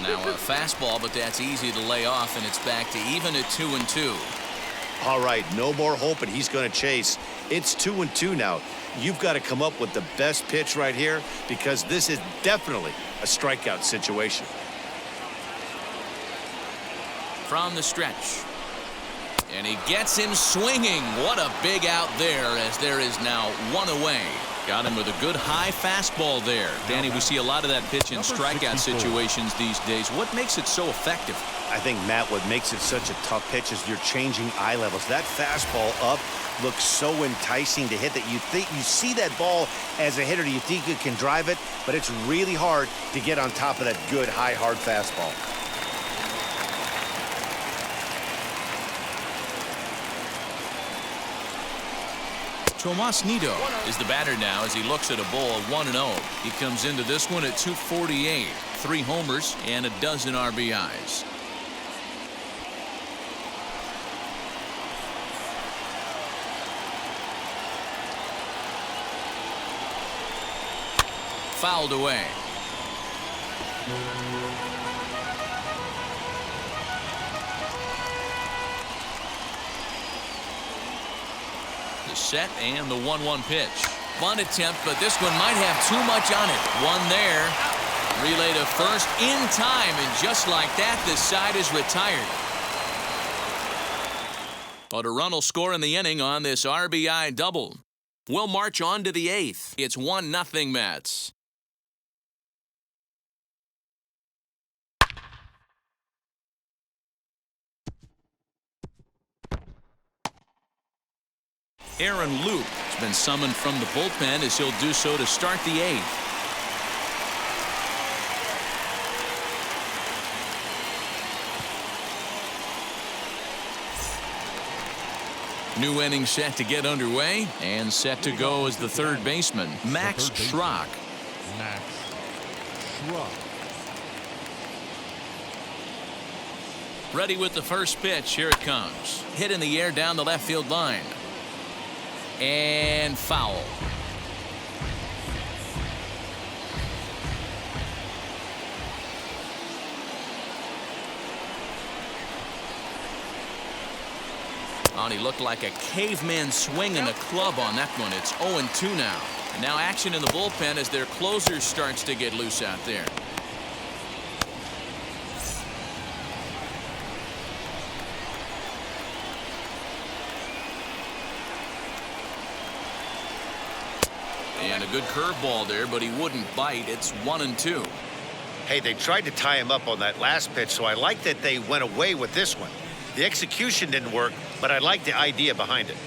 Now a fastball, but that's easy to lay off, and it's back to even at 2-2. All right, no more hope, and he's going to chase. It's 2-2 now. You've got to come up with the best pitch right here because this is definitely a strikeout situation. From the stretch. And he gets him swinging. What a big out there as there is now one away. Got him with a good high fastball there. Danny, we see a lot of that pitch in strikeout situations these days. What makes it so effective? I think, Matt, what makes it such a tough pitch is you're changing eye levels. That fastball up looks so enticing to hit that you see that ball as a hitter, you think you can drive it, but it's really hard to get on top of that good high hard fastball. Tomas Nido is the batter now as he looks at a ball of 1-0. He comes into this one at 248, 3 homers and a dozen RBIs. Fouled away. The set and the 1-1 pitch. Bunt attempt, but this one might have too much on it. One there. Relay to first in time, and just like that, this side is retired. But a run will score in the inning on this RBI double. We'll march on to the 8th. It's 1-0 Mets. Aaron Luke has been summoned from the bullpen as he'll do so to start the 8th. New inning set to get underway, and set to go as the third baseman, Max Schrock. Max Schrock. Ready with the first pitch. Here it comes. Hit in the air down the left field line. And foul. Oh, he looked like a caveman swinging a club on that one. It's 0-2 now. And now action in the bullpen as their closer starts to get loose out there. And a good curveball there, but he wouldn't bite. It's 1-2. Hey, they tried to tie him up on that last pitch, so I like that they went away with this one. The execution didn't work, but I like the idea behind it.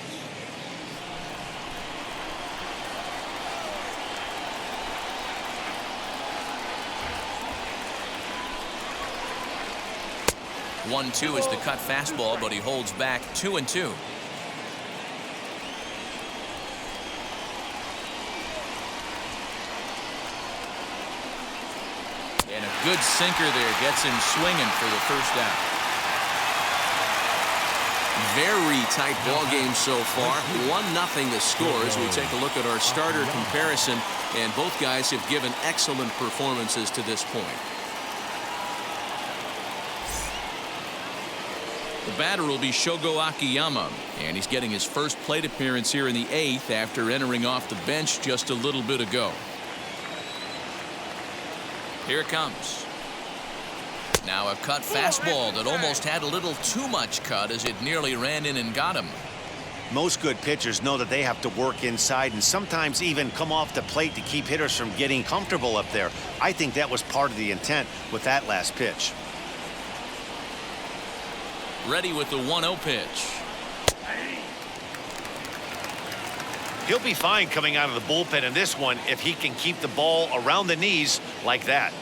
One-two is the cut fastball, but he holds back 2-2. And a good sinker there gets him swinging for the first out. Very tight ball game so far. 1-0 the score as we take a look at our starter comparison, and both guys have given excellent performances to this point. The batter will be Shogo Akiyama, and he's getting his first plate appearance here in the 8th after entering off the bench just a little bit ago. Here it comes. Now a cut fastball that almost had a little too much cut as it nearly ran in and got him. Most good pitchers know that they have to work inside and sometimes even come off the plate to keep hitters from getting comfortable up there. I think that was part of the intent with that last pitch. Ready with the 1-0 pitch. He'll be fine coming out of the bullpen in this one if he can keep the ball around the knees like that.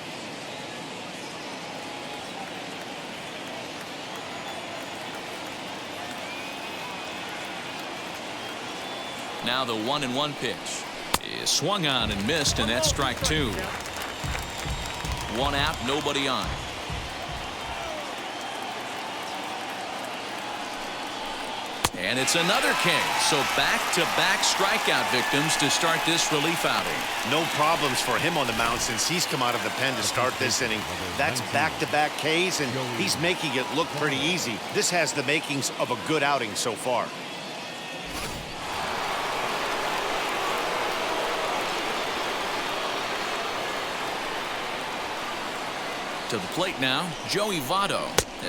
Now the 1-1 pitch is swung on and missed, and that's strike 2. One out, nobody on. And it's another K. So back-to-back strikeout victims to start this relief outing. No problems for him on the mound since he's come out of the pen to start this inning. That's back-to-back Ks, and he's making it look pretty easy. This has the makings of a good outing so far. To the plate now, Joey Votto,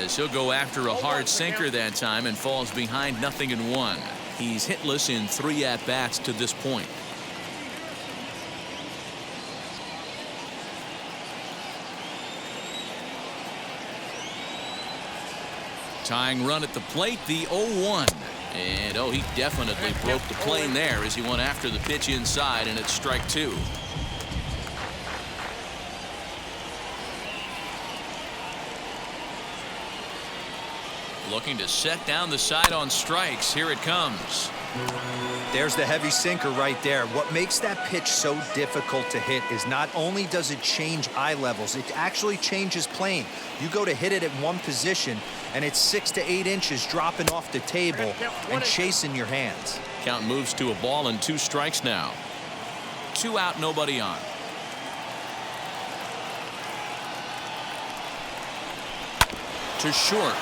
as he'll go after a hard sinker that time and falls behind 0-1. He's hitless in 3 at-bats to this point. Tying run at the plate, the 0-1. And he definitely broke the plane there as he went after the pitch inside, and it's strike 2. Looking to set down the side on strikes. Here it comes. There's the heavy sinker right there. What makes that pitch so difficult to hit is not only does it change eye levels, it actually changes plane. You go to hit it at one position, and it's 6 to 8 inches dropping off the table and chasing your hands. Count moves to a ball and 2 strikes now. 2 out, nobody on. To short.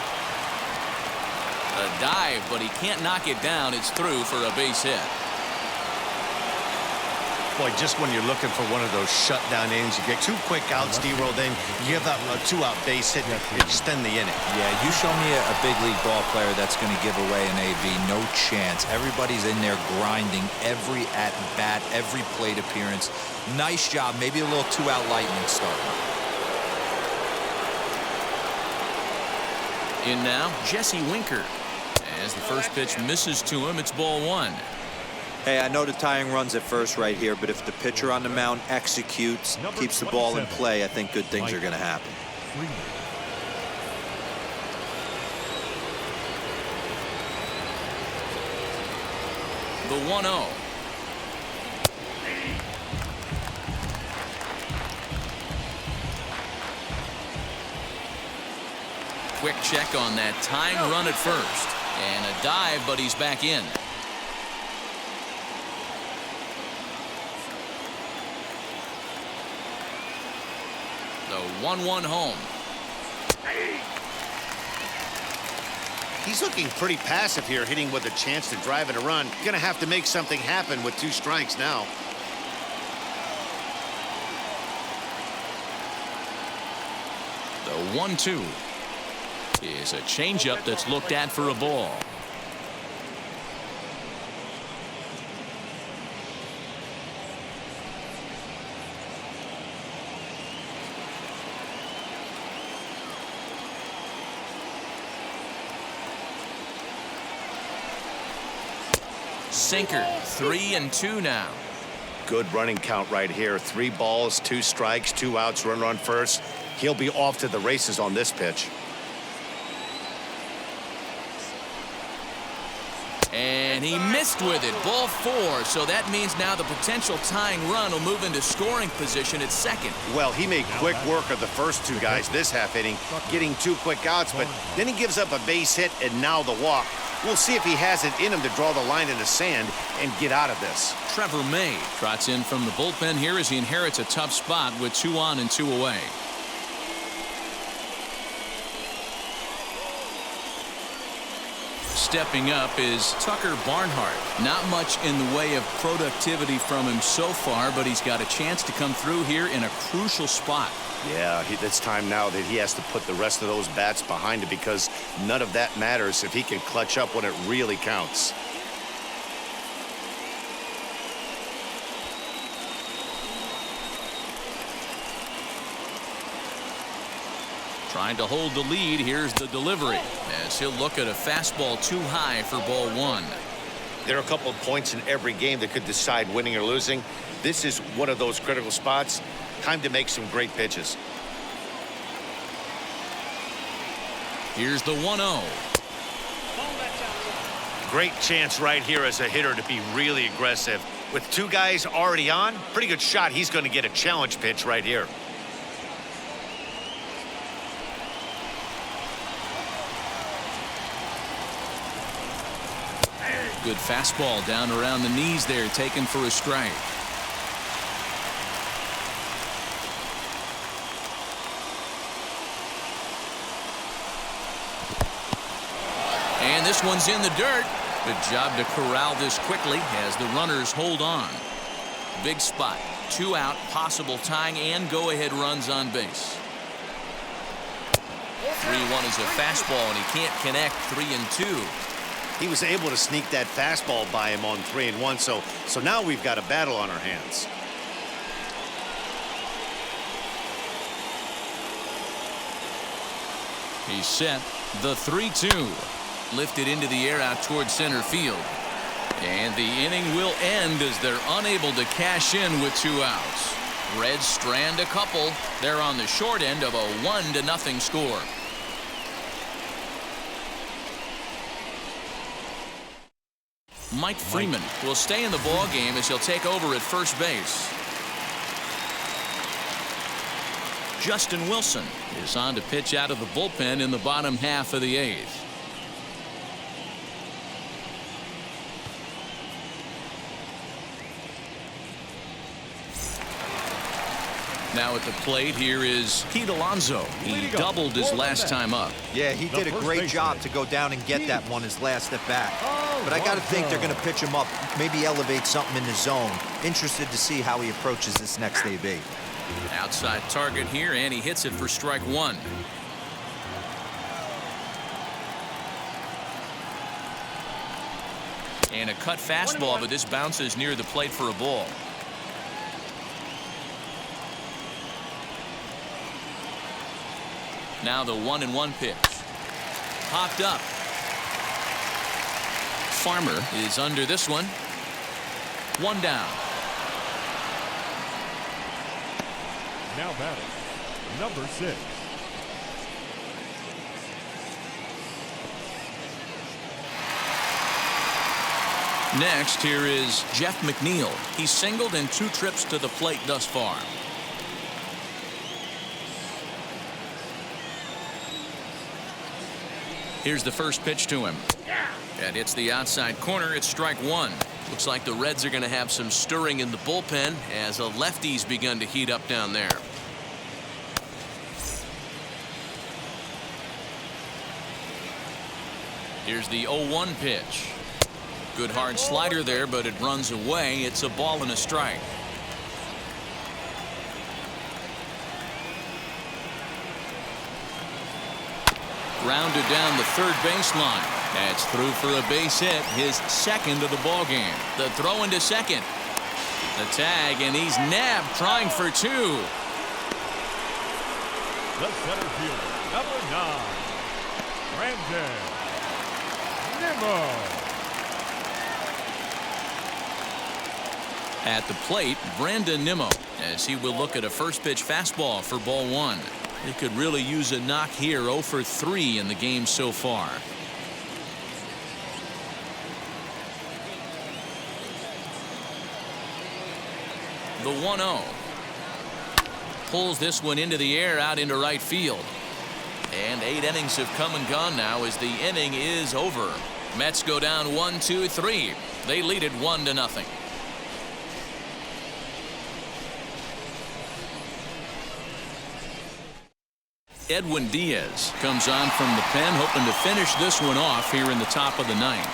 A dive, but he can't knock it down. It's through for a base hit. Boy, just when you're looking for one of those shutdown innings, you get 2 quick outs, D-roll, then you give up a 2-out base hit to extend the inning. Yeah, you show me a big league ball player that's going to give away an AB. No chance. Everybody's in there grinding every at-bat, every plate appearance. Nice job. Maybe a little 2-out lightning start. In now, Jesse Winker. As the first pitch misses to him, it's ball 1. Hey, I know the tying run's at first right here, but if the pitcher on the mound executes, keeps the ball in play, I think good things are going to happen. The 1-0. Quick check on that tying run at first. And a dive, but he's back in. The 1-1 home. He's looking pretty passive here, hitting with a chance to drive it a run. Going to have to make something happen with 2 strikes now. The 1-2 is a changeup that's looked at for a ball. Sinker, 3-2 now. Good running count right here. 3 balls, 2 strikes, 2 outs, run first. He'll be off to the races on this pitch. And he missed with it. Ball 4. So that means now the potential tying run will move into scoring position at second. Well, he made quick work of the first 2 guys this half inning, getting 2 quick outs, but then he gives up a base hit and now the walk. We'll see if he has it in him to draw the line in the sand and get out of this. Trevor May trots in from the bullpen here as he inherits a tough spot with 2 on and 2 away. Stepping up is Tucker Barnhart. Not much in the way of productivity from him so far, but he's got a chance to come through here in a crucial spot. Yeah, it's time now that he has to put the rest of those bats behind it because none of that matters if he can clutch up when it really counts. Trying to hold the lead. Here's the delivery as he'll look at a fastball too high for ball 1. There are a couple of points in every game that could decide winning or losing. This is one of those critical spots. Time to make some great pitches. Here's the 1-0. Great chance right here as a hitter to be really aggressive. With 2 guys already on, pretty good shot. He's going to get a challenge pitch right here. Good fastball down around the knees there, taken for a strike. And this one's in the dirt. Good job to corral this quickly as the runners hold on. Big spot. 2 out, possible tying and go-ahead runs on base. 3-1 is a fastball, and he can't connect. 3-2. He was able to sneak that fastball by him on 3-1, so now we've got a battle on our hands. He's set. The 3-2. Lifted into the air out towards center field. And the inning will end as they're unable to cash in with 2 outs. Reds strand a couple. They're on the short end of a 1-0 score. Mike Freeman will stay in the ball game as he'll take over at first base. Justin Wilson is on to pitch out of the bullpen in the bottom half of the 8th. Now at the plate here is Pete Alonso. He doubled his last time up. Yeah, he did a great job to go down and get that one his last at bat. But I got to think they're going to pitch him up, maybe elevate something in the zone. Interested to see how he approaches this next AB. Outside target here, and he hits it for strike 1. And a cut fastball, but this bounces near the plate for a ball. Now the 1-1 pitch. Popped up. Farmer is under this one. 1 down. Now batting, number 6. Next, here is Jeff McNeil. He's singled in 2 trips to the plate thus far. Here's the first pitch to him. That hits the outside corner. It's strike 1. Looks like the Reds are going to have some stirring in the bullpen as a lefty's begun to heat up down there. Here's the 0-1 pitch. Good hard slider there, but it runs away. It's a ball and a strike. Grounded down the third baseline. That's through for a base hit, his second of the ball game. The throw into second. The tag, and he's nabbed, trying for 2. The center fielder, number 9, Brandon Nimmo. At the plate, Brandon Nimmo, as he will look at a first pitch fastball for ball 1. He could really use a knock here. 0 for 3 in the game so far. The 1-0. Pulls this one into the air out into right field. And 8 innings have come and gone now as the inning is over. Mets go down 1-2-3. They lead it 1-0. Edwin Diaz comes on from the pen, hoping to finish this one off here in the top of the 9th.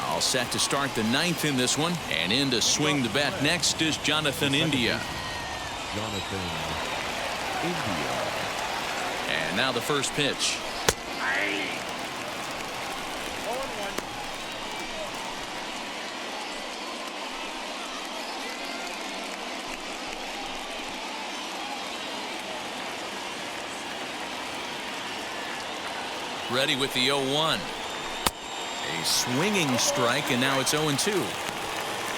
All set to start the 9th in this one, and in to swing the bat next is Jonathan India. Jonathan India. And now the first pitch. Ready with the 0-1. A swinging strike, and now it's 0-2.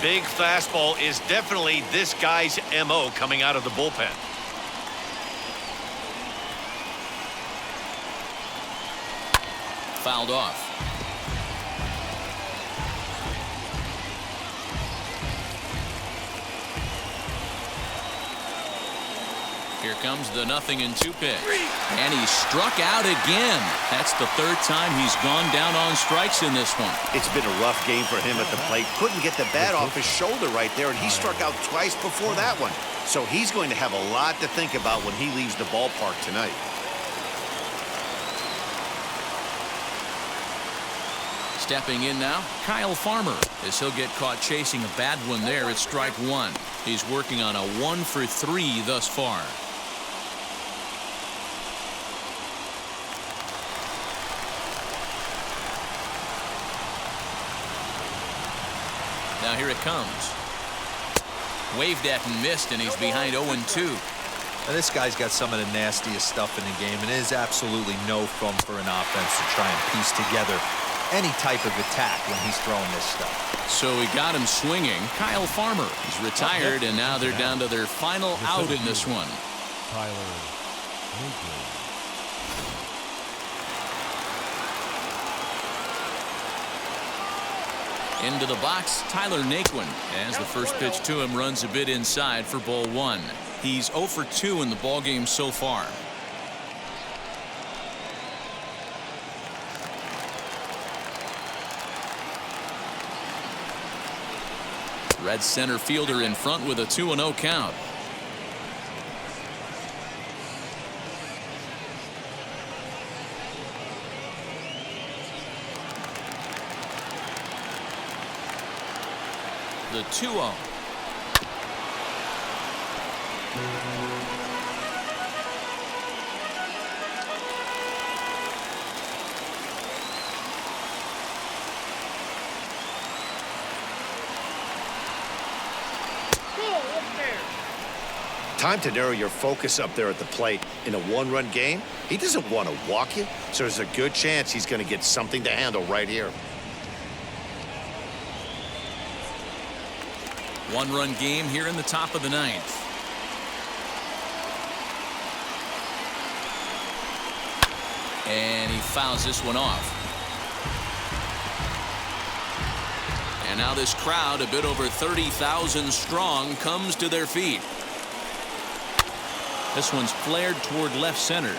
Big fastball is definitely this guy's MO coming out of the bullpen. Fouled off. Here comes the 0-2 pitch. And he struck out again. That's the third time he's gone down on strikes in this one. It's been a rough game for him at the plate. Couldn't get the bat off his shoulder right there, and he struck out twice before that one. So he's going to have a lot to think about when he leaves the ballpark tonight. Stepping in now, Kyle Farmer, as he'll get caught chasing a bad one there at strike one. He's working on a 1-for-3 thus far. Now here it comes. Waved at and missed, and he's behind 0-2. Now this guy's got some of the nastiest stuff in the game, and it is absolutely no fun for an offense to try and piece together any type of attack when he's throwing this stuff. So he got him swinging. Kyle Farmer is retired, and now they're down to their final out in this one. Tyler Naquin. Into the box, Tyler Naquin, as the first pitch to him runs a bit inside for ball one. He's 0 for 2 in the ballgame so far. Red center fielder in front with a 2-0 count. The 2-0. Time to narrow your focus up there at the plate. In a one-run game, he doesn't want to walk you, so there's a good chance he's going to get something to handle right here. One-run game here in the top of the ninth. And he fouls this one off. And now this crowd, a bit over 30,000 strong, comes to their feet. This one's flared toward left center.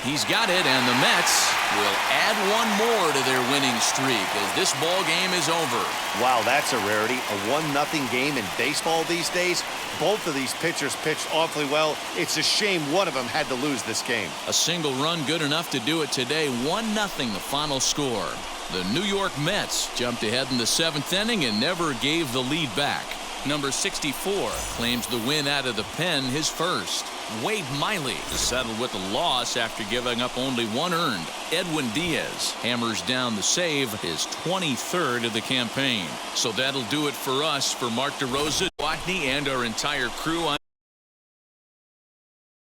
He's got it, and the Mets will add one more to their winning streak as this ball game is over. Wow, that's a rarity. A 1-0 game in baseball these days. Both of these pitchers pitched awfully well. It's a shame one of them had to lose this game. A single run good enough to do it today. 1-0 the final score. The New York Mets jumped ahead in the 7th inning and never gave the lead back. Number 64 claims the win out of the pen, his first. Wade Miley is settled with a loss after giving up only 1 earned. Edwin Diaz hammers down the save, his 23rd of the campaign. So that'll do it for us. For Mark DeRosa, Watney, and our entire crew.